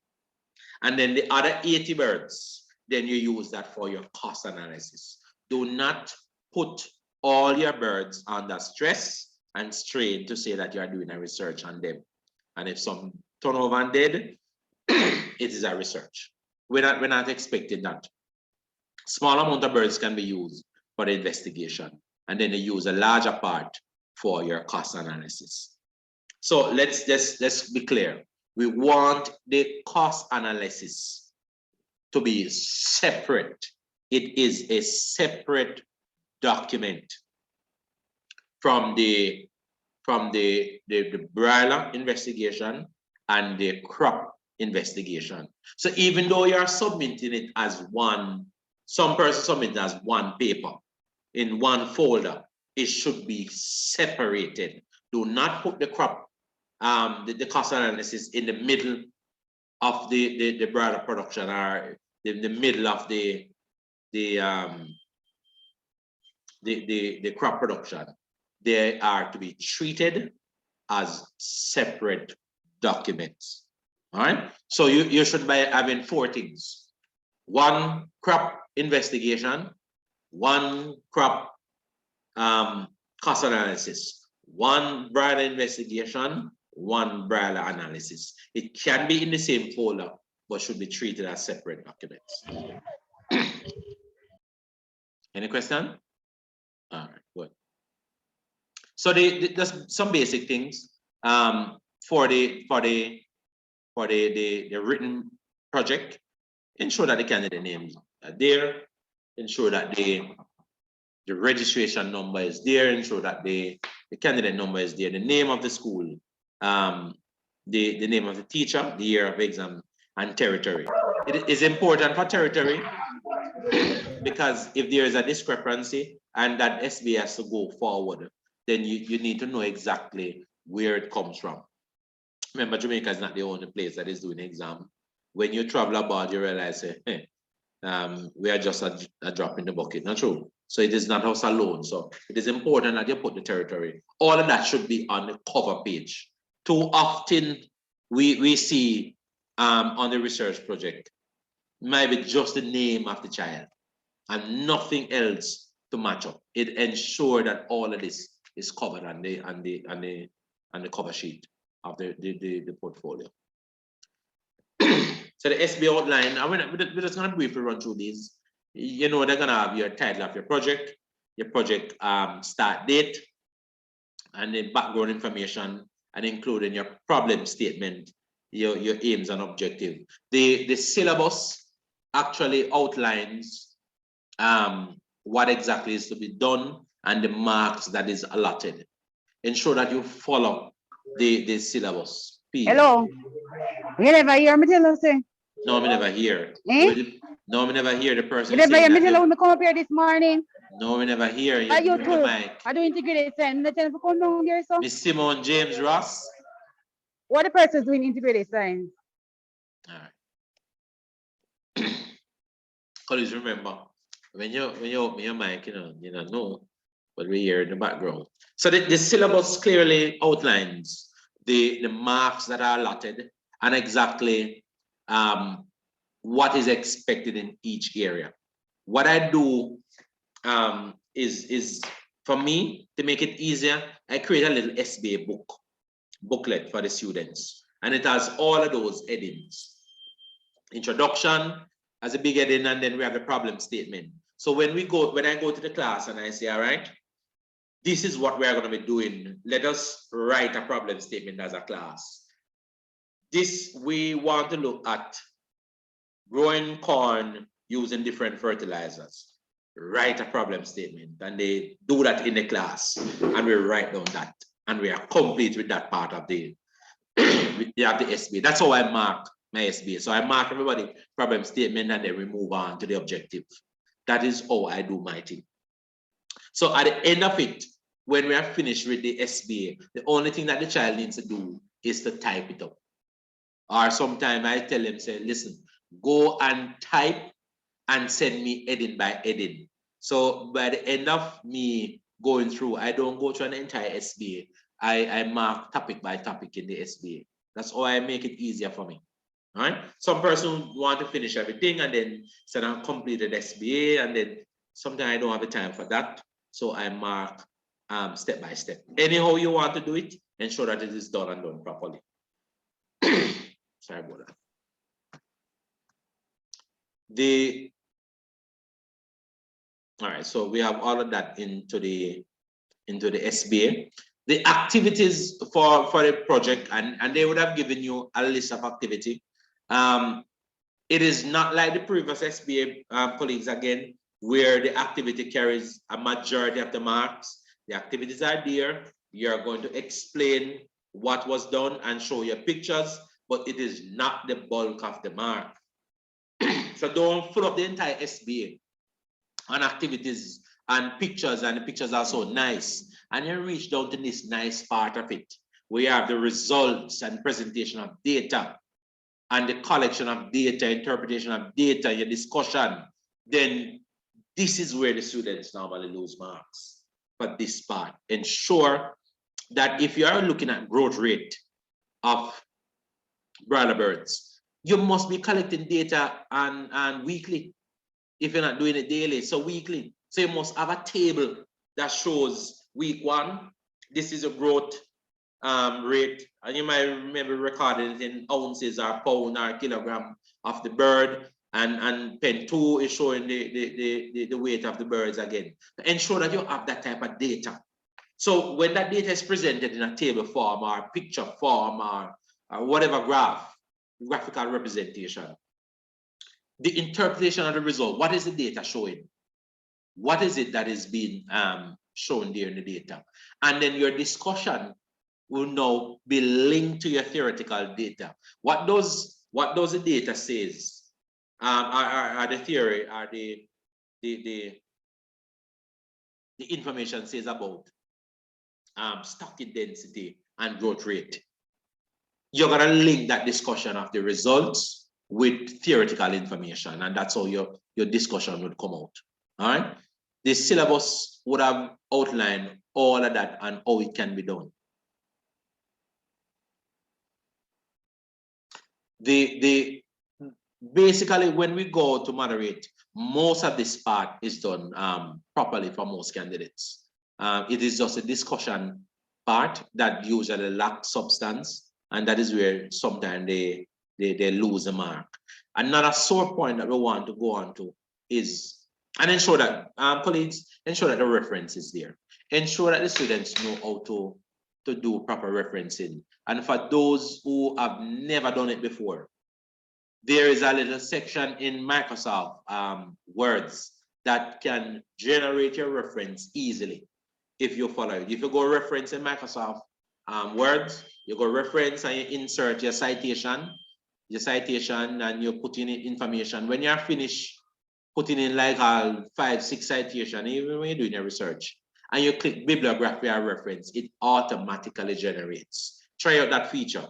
A: And then the other 80 birds, then you use that for your cost analysis. Do not put all your birds under stress and strain to say that you are doing a research on them. And if some turn over and dead, it is a research. We're not expecting that. Small amount of birds can be used for the investigation, and then you use a larger part for your cost analysis. So let's be clear. We want the cost analysis to be separate. It is a separate document from the broiler investigation and the crop investigation. So even though you are submitting it as one, some person submit as one paper in one folder, it should be separated. Do not put the crop, the cost analysis in the middle of the broiler production or the middle of the crop production. They are to be treated as separate documents. All right. So you should be having 4 things: 1 crop investigation, 1 crop cost analysis, 1 broiler investigation, 1 broiler analysis. It can be in the same folder, but should be treated as separate documents. Any question? All right, good. So there's some basic things for the written project. Ensure that the candidate names are there. Ensure that the registration number is there. Ensure that the candidate number is there. The name of the school, the name of the teacher, the year of exam, and territory. It is important for territory because if there is a discrepancy and that SBA has to go forward, then you need to know exactly where it comes from. Remember, Jamaica is not the only place that is doing exam. When you travel abroad, you realize, hey, we are just a drop in the bucket. Not true. So it is not us alone. So it is important that you put the territory. All of that should be on the cover page. Too often we see on the research project, maybe just the name of the child and nothing else to match up. It ensures that all of this is covered on the cover sheet of the portfolio. So the SBA outline, we're just gonna briefly run through these. You know, they're gonna have your title of your project start date, and the background information, and including your problem statement, your aims and objective. The syllabus actually outlines what exactly is to be done and the marks that is allotted. Ensure that you follow the syllabus. Please.
J: Hello. You never hear me tell us say?
A: No, me never hear.
J: Eh?
A: No, me never hear the person.
J: You never hear me tell us come up here this morning?
A: No, we never hear you.
J: Are you too? I do integrated science. Tell me come down here, so.
A: Miss Simone James Ross.
J: What the person is doing integrated science?
A: All right. Colleagues, remember when you open your mic, you don't know what we hear in the background. So the syllabus clearly outlines the marks that are allotted and exactly what is expected in each area. What I do is for me to make it easier, I create a little SBA booklet for the students, and it has all of those headings. Introduction as a big heading, and then we have the problem statement. So when I go to the class and I say, all right, this is what we are going to be doing. Let us write a problem statement as a class. We want to look at growing corn using different fertilizers. Write a problem statement, and they do that in the class, and we write down that, and we are complete with that part of the You have the SBA. That's how I mark my SBA. So I mark everybody problem statement and then we move on to the objective. That is how I do my thing. So at the end of it, when we are finished with the SBA, the only thing that the child needs to do is to type it up. Or sometimes I tell them, say, listen, go and type and send me heading by heading. So by the end of me going through, I don't go through an entire SBA. I mark topic by topic in the SBA. That's how I make it easier for me. All right. Some person want to finish everything and then send a completed SBA, and then sometimes I don't have the time for that. So I mark step by step. Anyhow you want to do it, ensure that it is done and done properly. Sorry about that. All right, so we have all of that into the SBA. The activities for the project, and they would have given you a list of activity. It is not like the previous SBA colleagues again, where the activity carries a majority of the marks. The activities are there. You're going to explain what was done and show your pictures, but it is not the bulk of the mark. So don't fill up the entire SBA on activities and the pictures are so nice. And you reach down to this nice part of it, where you have the results and presentation of data and the collection of data, interpretation of data, your discussion. Then this is where the students normally lose marks for this part. Ensure that if you are looking at growth rate of broiler birds, you must be collecting data and weekly. If you're not doing it daily, so weekly. So you must have a table that shows week 1, this is a growth rate, and you might remember recording it in ounces or pound or kilogram of the bird, and pen 2 is showing the weight of the birds again. Ensure that you have that type of data. So when that data is presented in a table form or picture form or whatever graphical representation, the interpretation of the result, what is the data showing? What is it that is being shown there in the data? And then your discussion will now be linked to your theoretical data. What does the data says? Are the theory, are the information says about stocking density and growth rate. You're gonna link that discussion of the results with theoretical information, and that's how your discussion would come out. All right. The syllabus would have outlined all of that and how it can be done. Basically, when we go to moderate, most of this part is done properly for most candidates. It is just a discussion part that usually lacks substance, and that is where sometimes they lose the mark. Another sore point that we want to go on to is, and ensure that colleagues, ensure that the reference is there. Ensure that the students know how to do proper referencing. And for those who have never done it before, there is a little section in Microsoft Words that can generate your reference easily if you follow it. If you go reference in Microsoft Words, you go reference and you insert your citation, and you put in information. When you're finished putting in like 5-6 citation, even when you're doing your research, and you click bibliography or reference, it automatically generates. Try out that feature.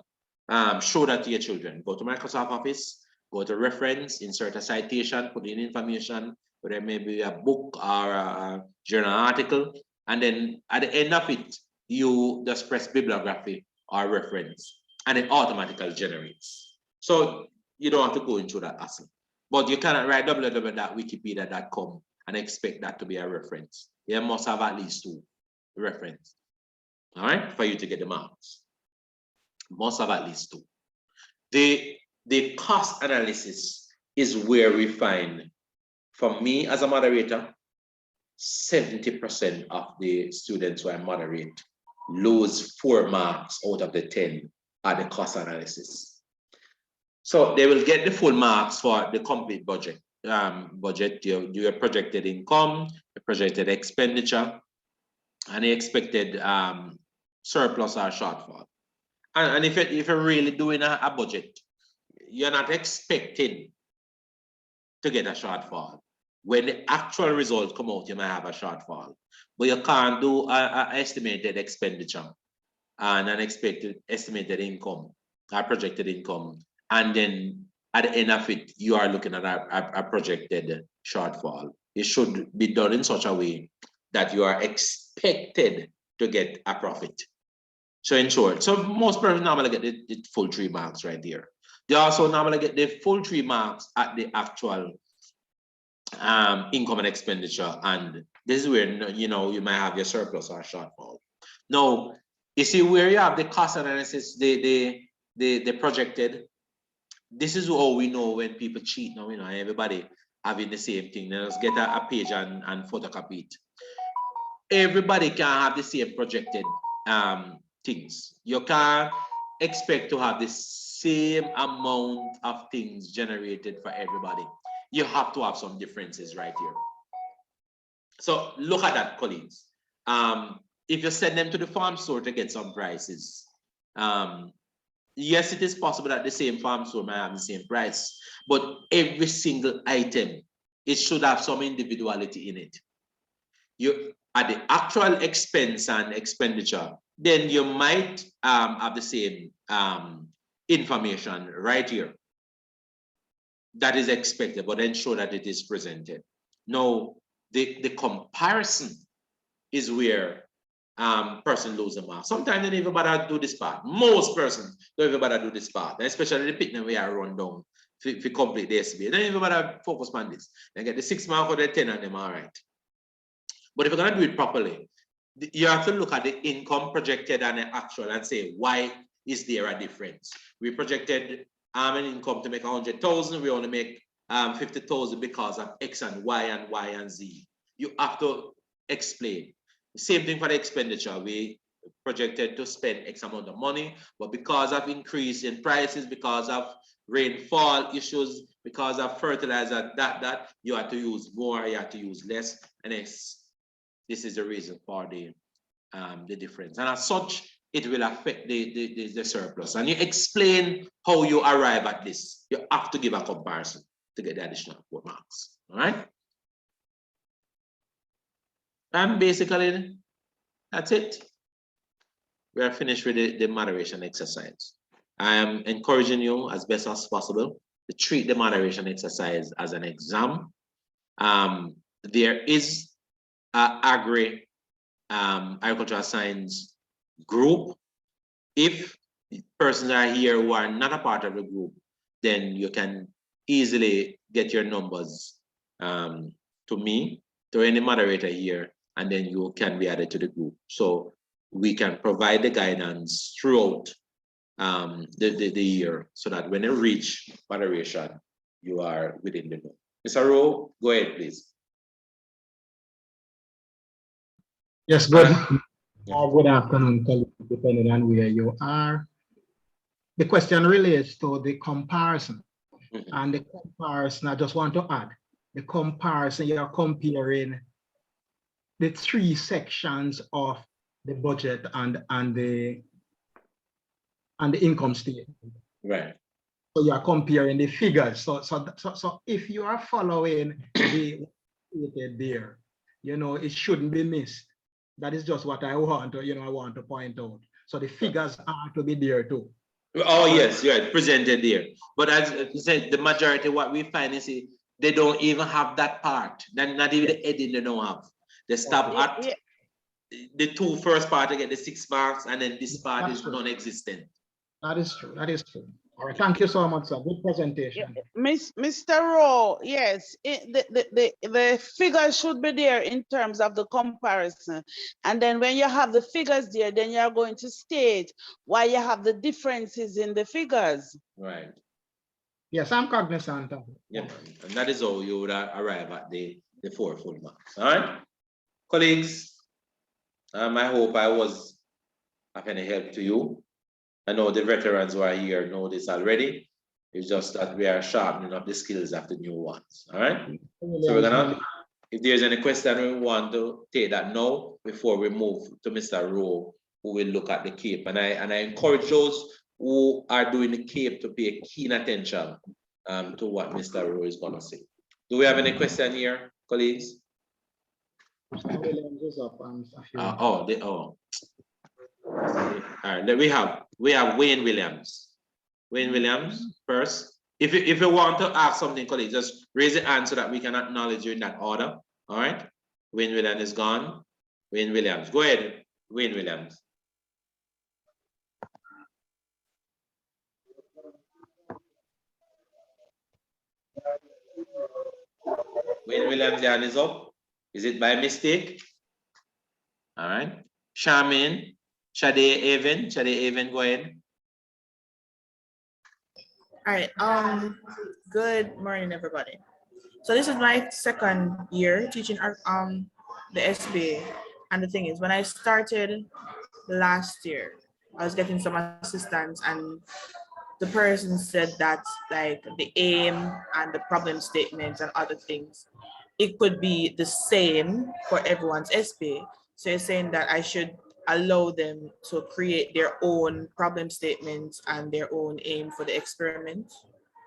A: Show that to your children. Go to Microsoft Office, go to reference, insert a citation, put in information, whether it may be a book or a journal article, and then at the end of it, you just press bibliography or reference, and it automatically generates. So you don't have to go into that hassle. But you cannot write www.wikipedia.com and expect that to be a reference. You must have at least 2 references, all right, for you to get the marks. Must have at least 2. The cost analysis is where we find, for me as a moderator, 70% of the students who I moderate lose 4 marks out of the 10 at the cost analysis. So they will get the full marks for the complete budget. Your projected income, the projected expenditure, and the expected surplus or shortfall. And if you're really doing a budget, you're not expecting to get a shortfall. When the actual results come out, you might have a shortfall, but you can't do an estimated expenditure and an estimated income, or projected income, and then at the end of it, you are looking at a projected shortfall. It should be done in such a way that you are expected to get a profit. So in short, so most persons normally get the full 3 marks right there. They also normally get the full 3 marks at the actual income and expenditure, and this is where you might have your surplus or shortfall. Now, you see where you have the cost analysis, the projected. This is how we know when people cheat. Now, everybody having the same thing. Let's get a page and photocopy it. Everybody can have the same projected things. You can't expect to have the same amount of things generated for everybody. You have to have some differences right here. So look at that, colleagues. If you send them to the farm store to get some prices, yes, it is possible that the same farm store might have the same price, but every single item, it should have some individuality in it. You at the actual expense and expenditure, then you might have the same information right here that is expected, but then show that it is presented. Now, the comparison is where person lose the mark. Sometimes they don't even bother do this part. Most persons don't even bother do this part, especially the picking we are run down if you complete the SBA. They don't even bother focus on this. They get the 6 mark or the 10 and them all right. But if you're gonna do it properly, you have to look at the income projected and the actual and say, why is there a difference? We projected an income to make 100,000, we only make 50,000 because of X and Y and Z. You have to explain. Same thing for the expenditure. We projected to spend X amount of money, but because of increase in prices, because of rainfall issues, because of fertilizer, that you have to use more, you have to use less, and this is the reason for the difference. And as such, it will affect the surplus. And you explain how you arrive at this. You have to give a comparison to get the additional 4 marks. All right. And basically, that's it. We are finished with the moderation exercise. I am encouraging you as best as possible to treat the moderation exercise as an exam. There is agricultural science group. If persons are here who are not a part of the group, then you can easily get your numbers to me, to any moderator here, and then you can be added to the group. So we can provide the guidance throughout the year, so that when you reach moderation, you are within the group. Mr. Rowe, go ahead, please.
K: Yes, good. Good afternoon, colleagues, depending on where you are. The question relates to the comparison. And the comparison, I just want to add, the comparison, you're comparing the 3 sections of the budget and the income statement.
A: Right.
K: So you're comparing the figures. So if you are following the there, it shouldn't be missed. That is just what I want to point out. So the figures are to be there too.
A: Oh yes, yeah, presented there. But as you said, the majority what we find is they don't even have that part. Then not even the heading they don't have. They stop at the 2 first part to get the 6 marks, and then this part is non-existent.
K: That is true. That is true. All right. Thank you so much, sir. Good presentation.
E: Mr. Rowe, yes, the figures should be there in terms of the comparison. And then when you have the figures there, then you're going to state why you have the differences in the figures.
A: Right.
K: Yes, I'm cognizant of it.
A: Yeah, and that is how you would arrive at the 4 full marks. All right, colleagues, I hope I was of any help to you. I know the veterans who are here know this already. It's just that we are sharpening up the skills of the new ones. All right. So we're gonna, if there's any question, we want to take that now before we move to Mr. Rowe who will look at the CAPE. And I encourage those who are doing the CAPE to pay keen attention to what Mr. Rowe is going to say. Do we have any question here, colleagues?
K: Mr. Williams is up and a few.
A: All right, we have Wayne Williams. Wayne Williams first. If you want to ask something, colleagues, just raise your hand so that we can acknowledge you in that order. All right. Wayne Williams is gone. Wayne Williams, go ahead. Wayne Williams. Wayne Williams' hand is up. Is it by mistake? All right. Charmaine, Shade Avon, go ahead.
D: All right. Good morning, everybody. So this is my second year teaching the SBA, and the thing is, when I started last year, I was getting some assistance, and the person said that like the aim and the problem statements and other things, it could be the same for everyone's SBA. So you're saying that I should allow them to create their own problem statements and their own aim for the experiment?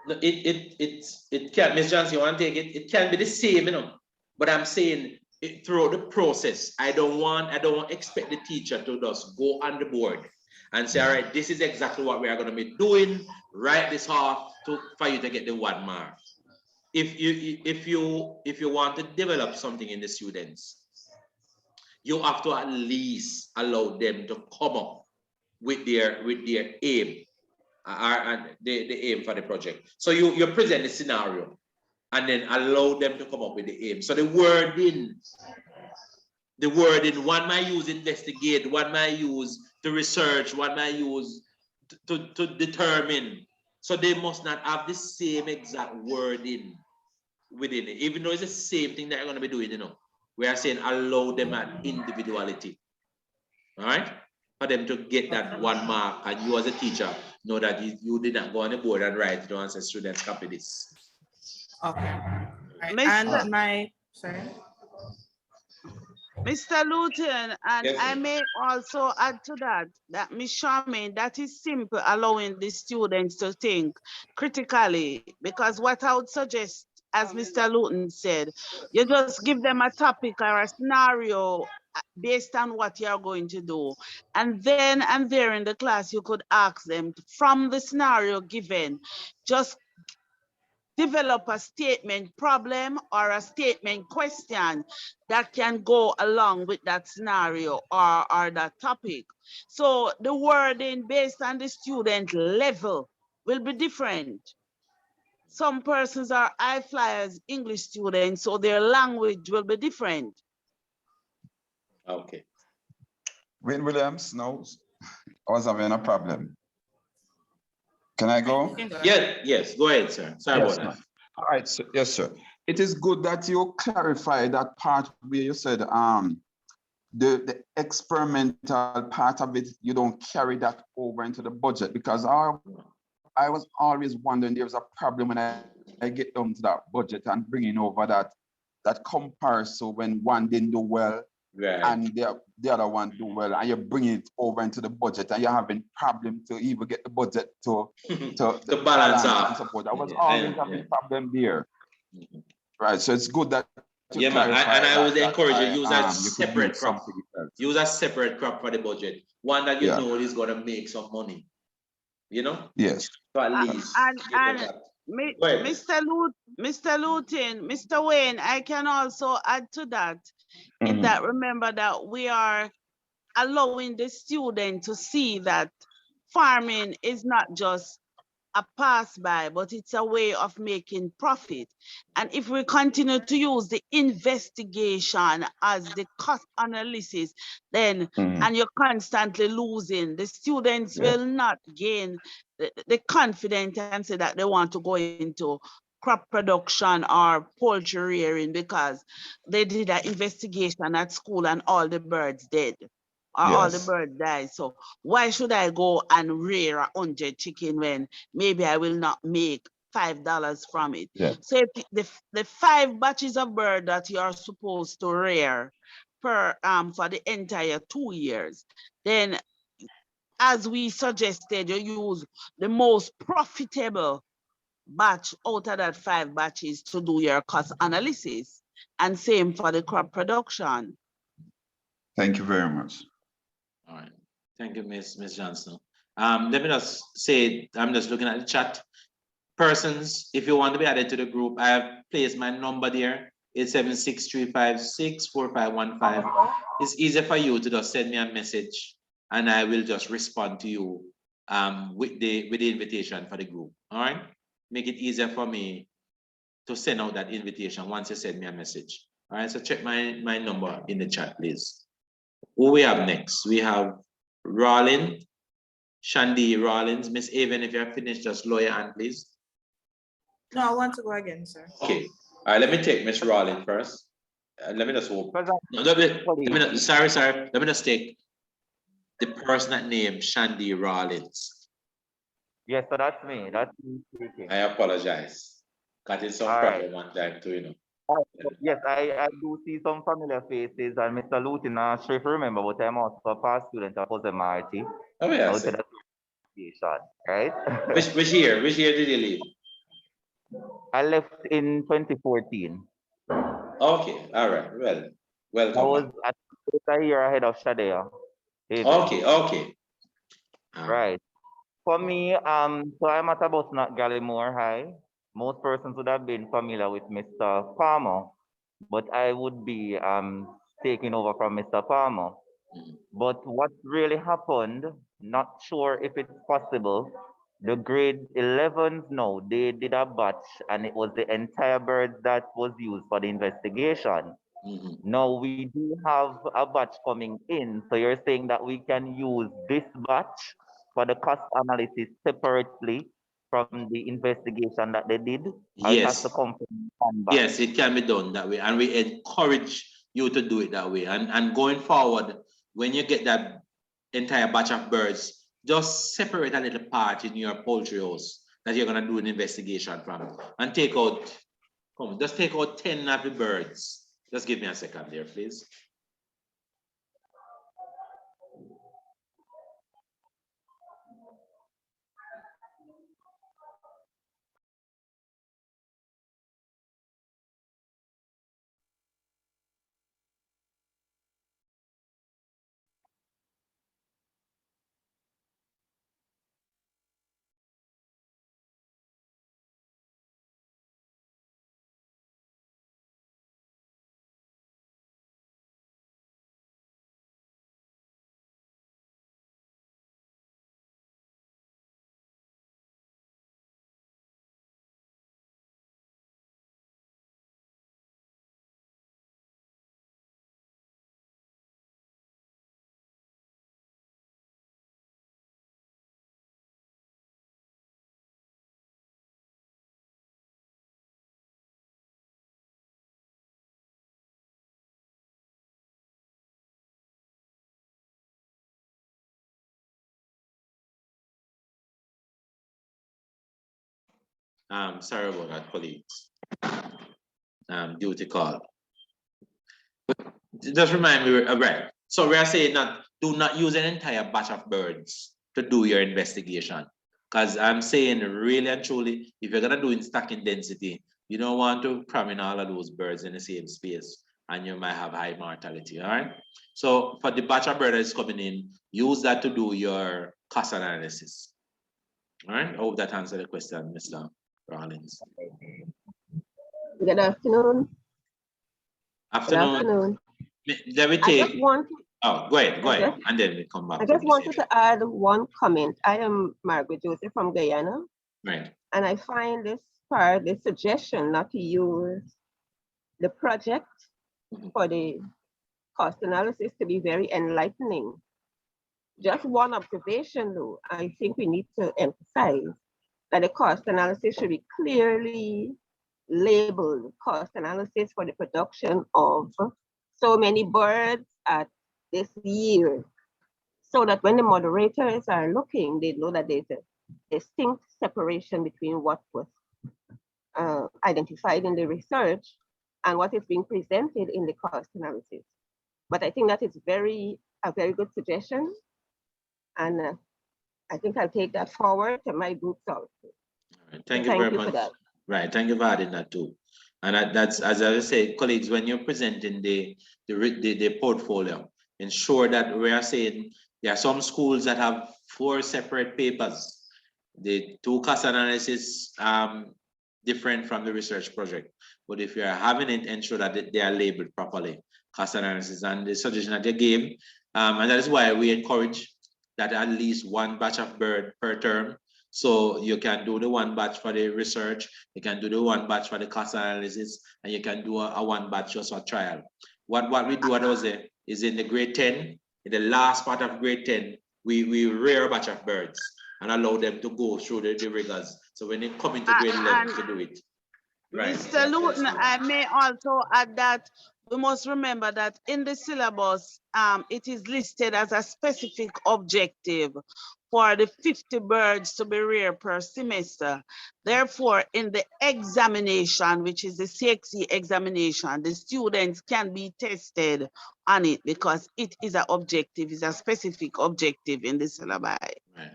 A: No, it can, Ms. Johnson, you want to take it? It can be the same, you know. But I'm saying throughout the process, I don't want expect the teacher to just go on the board and say, all right, this is exactly what we are going to be doing. Write this off for you to get the 1 mark. If you want to develop something in the students, you have to at least allow them to come up with their aim. And the aim for the project. So you present the scenario and then allow them to come up with the aim. So the wording, one might use investigate, one might use to research, one might use to determine. So they must not have the same exact wording within it, even though it's the same thing that you're going to be doing, you know. We are saying allow them at individuality. All right? For them to get that 1 mark, and you as a teacher know that you did not go on the board and write it and say students copy this.
D: Okay. Right.
E: Mr.
D: Sorry.
E: Mr. Luton, and
A: Yes,
E: I may also add to that, Ms. Charmaine, that is simple, allowing the students to think critically, because what I would suggest, as Mr. Luton said, you just give them a topic or a scenario based on what you're going to do. And then and there in the class, you could ask them from the scenario given, just develop a statement problem or a statement question that can go along with that scenario or that topic. So the wording based on the student level will be different. Some persons are high flyers, English students, so their language will be different.
A: Okay.
L: Wayne Williams, no, I was having a problem. Can I go?
A: Yes, go ahead, sir. Sorry about that.
L: All right, so, yes, sir. It is good that you clarify that part where you said the experimental part of it, you don't carry that over into the budget, because I was always wondering there was a problem when I get down to that budget and bringing over that comparison when one didn't do well. Right. And the other one do well, and you bring it over into the budget, and you're having problem to even get the budget to
A: balance out
L: and support. I was always having problem there. Right, so it's good that
A: yeah, man. And I would encourage you use a separate crop. Use a separate crop for the budget, one that you know is going to make some money. You know.
L: Yes.
A: So at least.
E: Mr. Luton, Mr. Wayne, I can also add to that. In that, remember that we are allowing the student to see that farming is not just a pass by, but it's a way of making profit. And if we continue to use the investigation as the cost analysis, then and you're constantly losing, the students will not gain the confidence and say that they want to go into crop production or poultry rearing because they did an investigation at school and all the birds dead. Or all the birds die. So why should I go and rear 100 chicken when maybe I will not make $5 from it? So if the 5 batches of bird that you are supposed to rear per for the entire 2 years, then as we suggested, you use the most profitable batch out of that 5 batches to do your cost analysis, and same for the crop production.
L: Thank you very much.
A: All right. Thank you, Miss Johnson. Let me just say, I'm just looking at the chat. Persons, if you want to be added to the group, I have placed my number there, 876-356-4515. It's easier for you to just send me a message and I will just respond to you with the invitation for the group. All right. Make it easier for me to send out that invitation once you send me a message. All right. So check my number in the chat, please. Who we have next? We have Rollins, Shandy Rollins. Miss Aven, if you're finished, just lower your hand, please.
D: No, I want to go again, sir.
A: Okay. All right, let me take Miss Rollins first. Let me just hope. No, sorry. Let me just take the person that named Shandy Rollins.
M: Yes, so that's me. That's me speaking.
A: I apologize. Got in some problem one time too, you know.
M: Yes, I do see some familiar faces, and Mr. Luton, I'm sure if you remember, but I'm also a past student of MRT.
A: Oh, yes.
M: Right?
A: Which year did you leave?
M: I left in 2014.
A: Okay, all right. Well, welcome.
M: I was a year ahead of Shadea.
A: Okay.
M: Right. For me, so I'm at about Gallimore High. Most persons would have been familiar with Mr. Palmer, but I would be taking over from Mr. Palmer. But what really happened, not sure if it's possible, the grade 11s now, they did a batch and it was the entire bird that was used for the investigation. Now we do have a batch coming in, so you're saying that we can use this batch for the cost analysis separately from the investigation that they did? Or it has to come from one batch?
A: Yes, it can be done that way, and we encourage you to do it that way. And going forward, when you get that entire batch of birds, just separate a little part in your poultry house that you're gonna do an investigation from, and take out, just take out 10 of the birds. Just give me a second there, please. Sorry about that, colleagues. Duty call. Just remind me, right? So we are saying that do not use an entire batch of birds to do your investigation. Because I'm saying really and truly, if you're gonna do in stacking density, you don't want to cram in all of those birds in the same space and you might have high mortality, all right? So for the batch of birds that's coming in, use that to do your cost analysis. All right, I hope that answered the question, Mr. Rollins.
N: Good afternoon.
A: Afternoon. Let me take. Oh, go ahead, and then we come back.
N: I just wanted to add one comment. I am Margaret Joseph from Guyana.
A: Right.
N: And I find this part, the suggestion not to use the project for the cost analysis to be very enlightening. Just one observation though, I think we need to emphasize that the cost analysis should be clearly labeled cost analysis for the production of so many birds at this year, so that when the moderators are looking, they know that there's a distinct separation between what was identified in the research and what is being presented in the cost analysis. But I think that is a very good suggestion, and I think I'll take that forward to my groups also.
A: Right. Thank you very much.
N: For that.
A: Right, thank you for adding that too. And that's, as I say, colleagues, when you're presenting the portfolio, ensure that we are saying there are some schools that have 4 separate papers. The 2 cost analysis different from the research project. But if you're having it, ensure that they are labeled properly, cost analysis. And the suggestion that they gave, and that is why we encourage that at least 1 batch of bird per term. So you can do the 1 batch for the research, you can do the 1 batch for the cost analysis, and you can do a 1 batch just for trial. What we do at those is in the grade 10, in the last part of grade 10, we rear a batch of birds and allow them to go through the rigors. So when they come into grade 11 to do it. Right.
E: Mr. Luton, I may also add that we must remember that in the syllabus, it is listed as a specific objective for the 50 birds to be reared per semester. Therefore, in the examination, which is the CXC examination, the students can be tested on it because it is an objective, is a specific objective in the syllabi.
A: Right.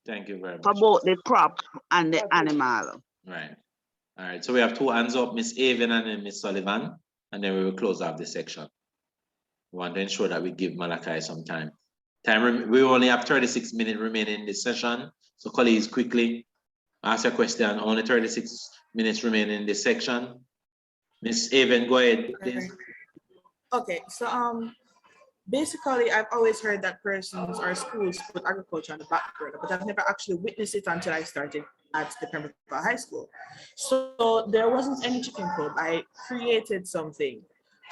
A: Thank you very much.
E: For both the crop and the animal.
A: Right. All right. So we have 2 hands up, Miss Avon and then Miss Sullivan, and then we will close off this section. We want to ensure that we give Malachi some time. We only have 36 minutes remaining in this session. So colleagues, quickly ask a question. Only 36 minutes remaining in this section. Miss Avon, go ahead, please.
D: Okay, so basically I've always heard that persons or schools put agriculture on the back burner, but I've never actually witnessed it until I started at the Pembroke High School. So there wasn't any chicken coop. I created something,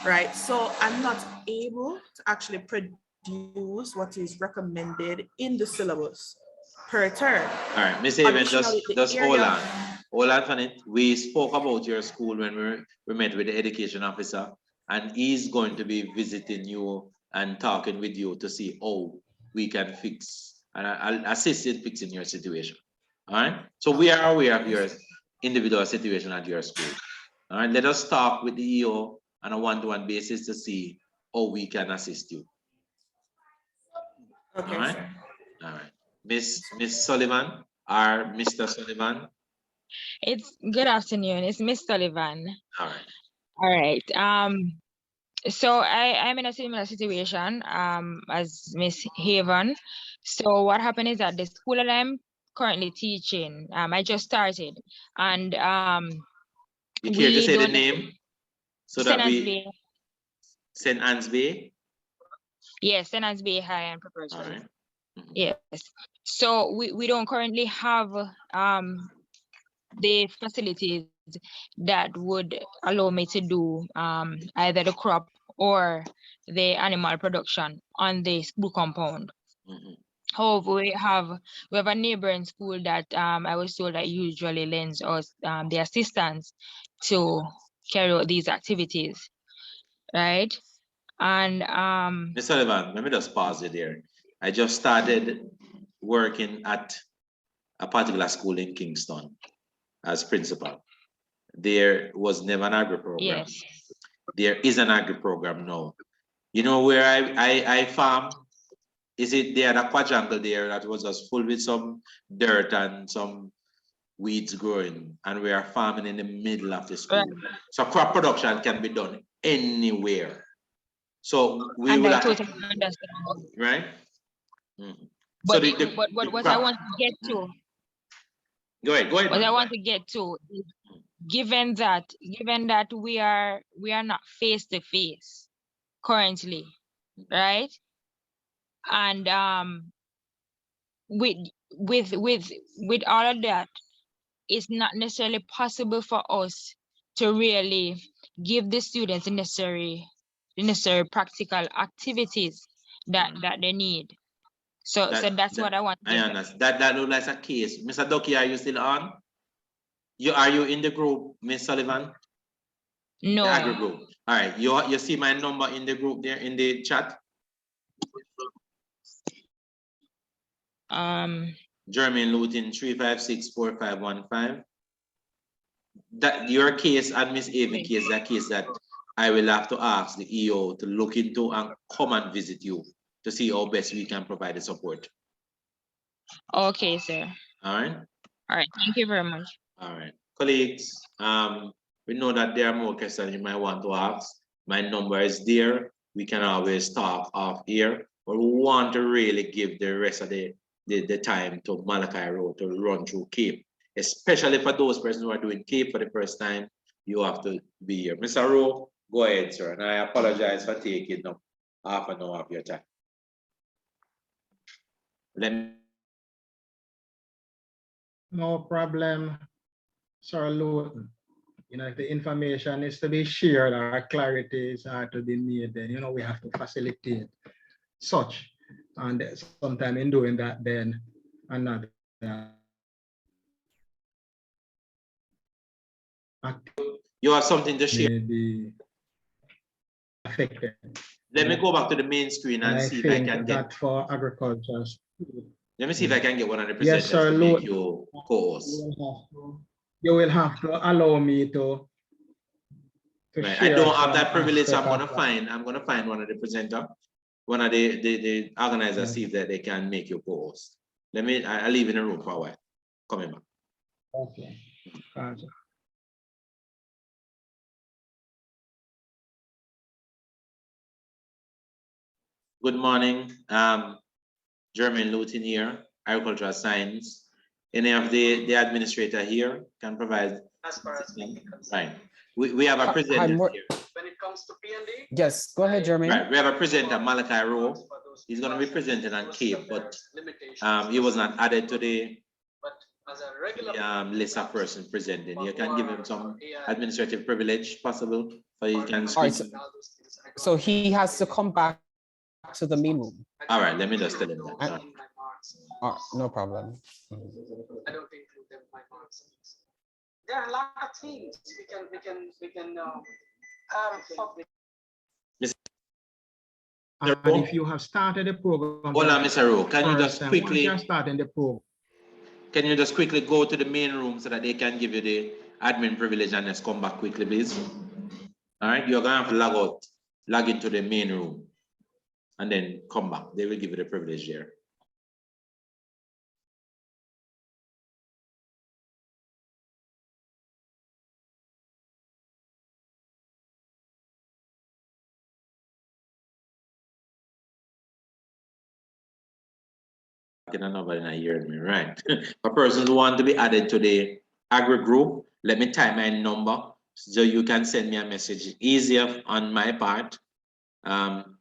D: right? So I'm not able to actually produce what is recommended in the syllabus per term.
A: All right, Miss Avon, just hold on. Hold on for it. We spoke about your school when we met with the education officer, and he's going to be visiting you and talking with you to see how we can fix, and I'll assist in fixing your situation. All right. So we are aware of your individual situation at your school. All right. Let us talk with the EO on a one-to-one basis to see how we can assist you.
D: Okay,
A: all right.
D: sir.
A: All right. Miss Sullivan or Mr. Sullivan?
O: It's good afternoon. It's Miss Sullivan.
A: All right.
O: All right. So I'm in a similar situation as Miss Haven. So what happened is that the school that I'm currently teaching, I just started, and
A: you care to say the name so that we St. Anne's Bay?
O: Yes, St. Anne's Bay High and Preparatory.
A: Right. Mm-hmm.
O: Yes. So we don't currently have the facilities that would allow me to do either the crop or the animal production on the school compound.
A: Mm-hmm.
O: However, we have a neighboring school that I was told that usually lends us the assistance to carry out these activities, right? And
A: Ms. Sullivan, let me just pause it there. I just started working at a particular school in Kingston as principal. There was never an agri program.
O: Yes.
A: There is an agri program now. You know where I farm? Is it there, the quadrangle there that was just full with some dirt and some weeds growing, and we are farming in the middle of the school. Right. So crop production can be done anywhere. So we will
O: totally understand.
A: Right? Mm-hmm.
O: But, so what I want to get to.
A: Go ahead.
O: What I want to get to is given that we are not face to face currently, right? And with all of that, it's not necessarily possible for us to really give the students the necessary practical activities that they need. So that's what I want to
A: I understand. That looks like a case. Mr. Doki, are you still on? Are you in the group, Miss Sullivan?
O: No.
A: The agri group. All right. You see my number in the group there in the chat? Jermaine Luton 3564515. That your case and Miss Avon case, that case that I will have to ask the EO to look into and come and visit you to see how best we can provide the support.
O: Okay, sir.
A: All right.
O: All right. Thank you very much.
A: All right, colleagues. We know that there are more questions you might want to ask. My number is there. We can always talk off here, but we want to really give the rest of the time to Malachi Road to run through Cape, especially for those persons who are doing Cape for the first time. You have to be here. Mr. Rowe, go ahead, sir. And I apologize for taking up half an hour of your time.
K: No problem, Sir Luton. You know, if the information is to be shared or clarities are to be made, then, you know, we have to facilitate such. And sometime in doing that, then another.
A: You have something to share?
K: Maybe affected.
A: Let me go back to the main screen and see if I can get
K: that for agriculture.
A: Let me see if I can get one of the presenters
K: Yes, sir,
A: to make you co-host.
K: You will have to allow me to
A: right. I don't have that privilege. I'm gonna find one of the presenter, one of the organizers, see if that they can make you co-host. I'll leave in the room for a while. Coming back.
K: Okay. Gotcha.
A: Good morning. Jermaine Luton here, Agricultural Science. Any of the administrator here can provide. Right. We have a presenter here.
P: When it comes to P&D? Yes, go ahead, Jermaine.
A: Right. We have a presenter, Malachi Rowe. He's going to be presenting on Cape, but he was not added to the list of persons presenting. You can give him some administrative privilege possible, so he can speak.
P: Right, so he has to come back to the main room.
A: All right, let me just tell him that.
P: No problem.
Q: I don't include them by marks. There are a lot of things we can
K: and if you have started the program,
A: hold on, Mr. Rowe, can you just quickly
K: the program?
A: Can you just quickly go to the main room so that they can give you the admin privilege and just come back quickly, please? All right, you're gonna have to log into the main room and then come back. They will give you the privilege there. Nobody not hearing me, right? For persons who want to be added to the agri group, let me type my number so you can send me a message easier on my part. I'm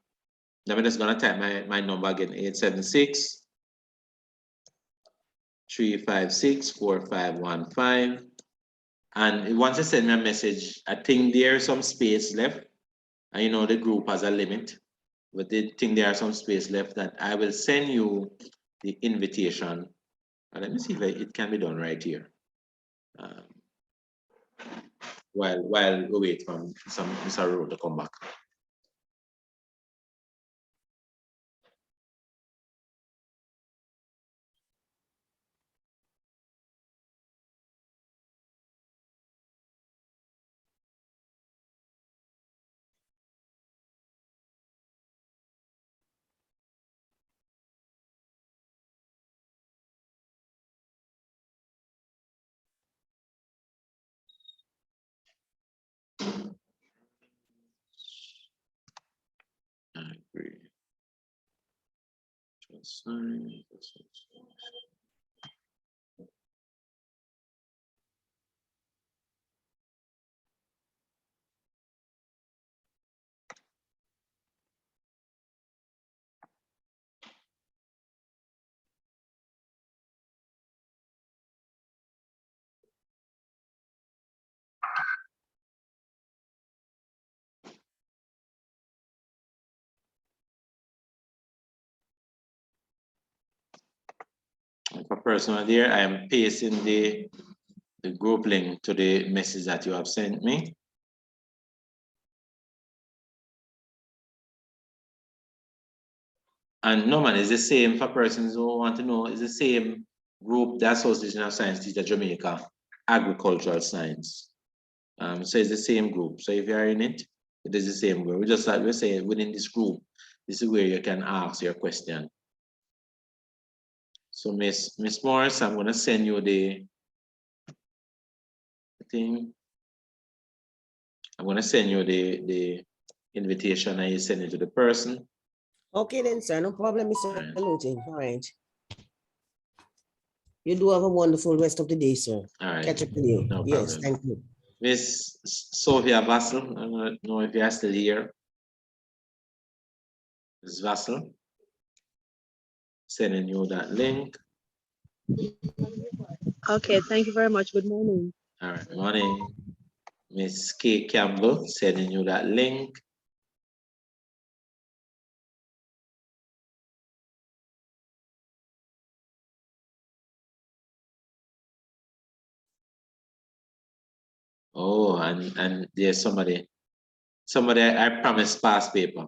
A: just gonna type my number again, 876-356-4515. And once you send me a message, I think there's some space left. And you know the group has a limit, but I think there are some space left that I will send you the invitation. Let me see if it can be done right here. While we wait for Mr. Rowe to come back. For personal there, I am pasting the group link to the message that you have sent me. And normally it's the same for persons who want to know, it's the same group, the Association of Science Teacher Jamaica, Agricultural Science. So it's the same group. So if you are in it, it is the same group. We just like we say within this group, this is where you can ask your question. So Miss Morris, I'm gonna send you the thing. I'm gonna send you the invitation and you send it to the person.
R: Okay then, sir. No problem, Mr. Lutin. All right. You do have a wonderful rest of the day, sir.
A: All right.
R: Catch up with you.
A: No
R: Yes,
A: problem.
R: thank you.
A: Miss Sophia Vassel, I don't know if you're still here. Miss Vassel, sending you that link.
S: Okay, thank you very much. Good morning.
A: All right, morning. Miss Kate Campbell, sending you that link. Oh, and there's somebody I promised past paper.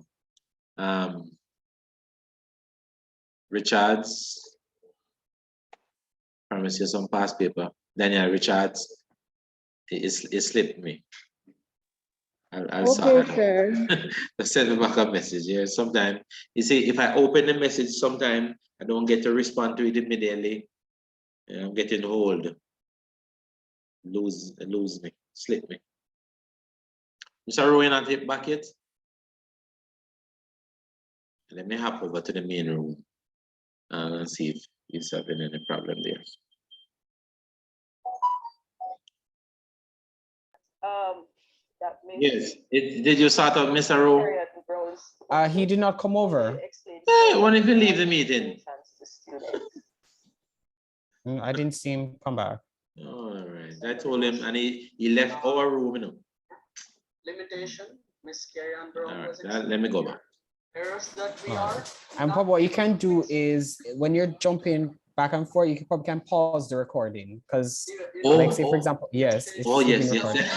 A: Richards, promise you some past paper. Daniel Richards, it slipped me. I'll
S: Okay,
A: sort
S: sir.
A: that. Send me back a message here. Sometimes you see, if I open the message, sometimes I don't get to respond to it immediately. I'm getting hold. Lose me, slip me. Mr. Rowan, not hit back yet. Let me hop over to the main room and see if he's having any problem there.
N: That
A: Yes. Did you sort out Mr. Rowe?
P: He did not come over.
A: Hey, what if you leave the meeting?
P: I didn't see him come back.
A: All right. I told him, and he left our room, you know.
Q: Limitation, Miss Carrie-Ann Brown.
A: All right, let me go back.
Q: Errors that we
P: All
Q: are.
P: right. And probably what you can do is when you're jumping back and forth, you probably can pause the recording because, like, say for example, yes. It's
A: Oh, yes,
P: being
A: yes.
P: recorded.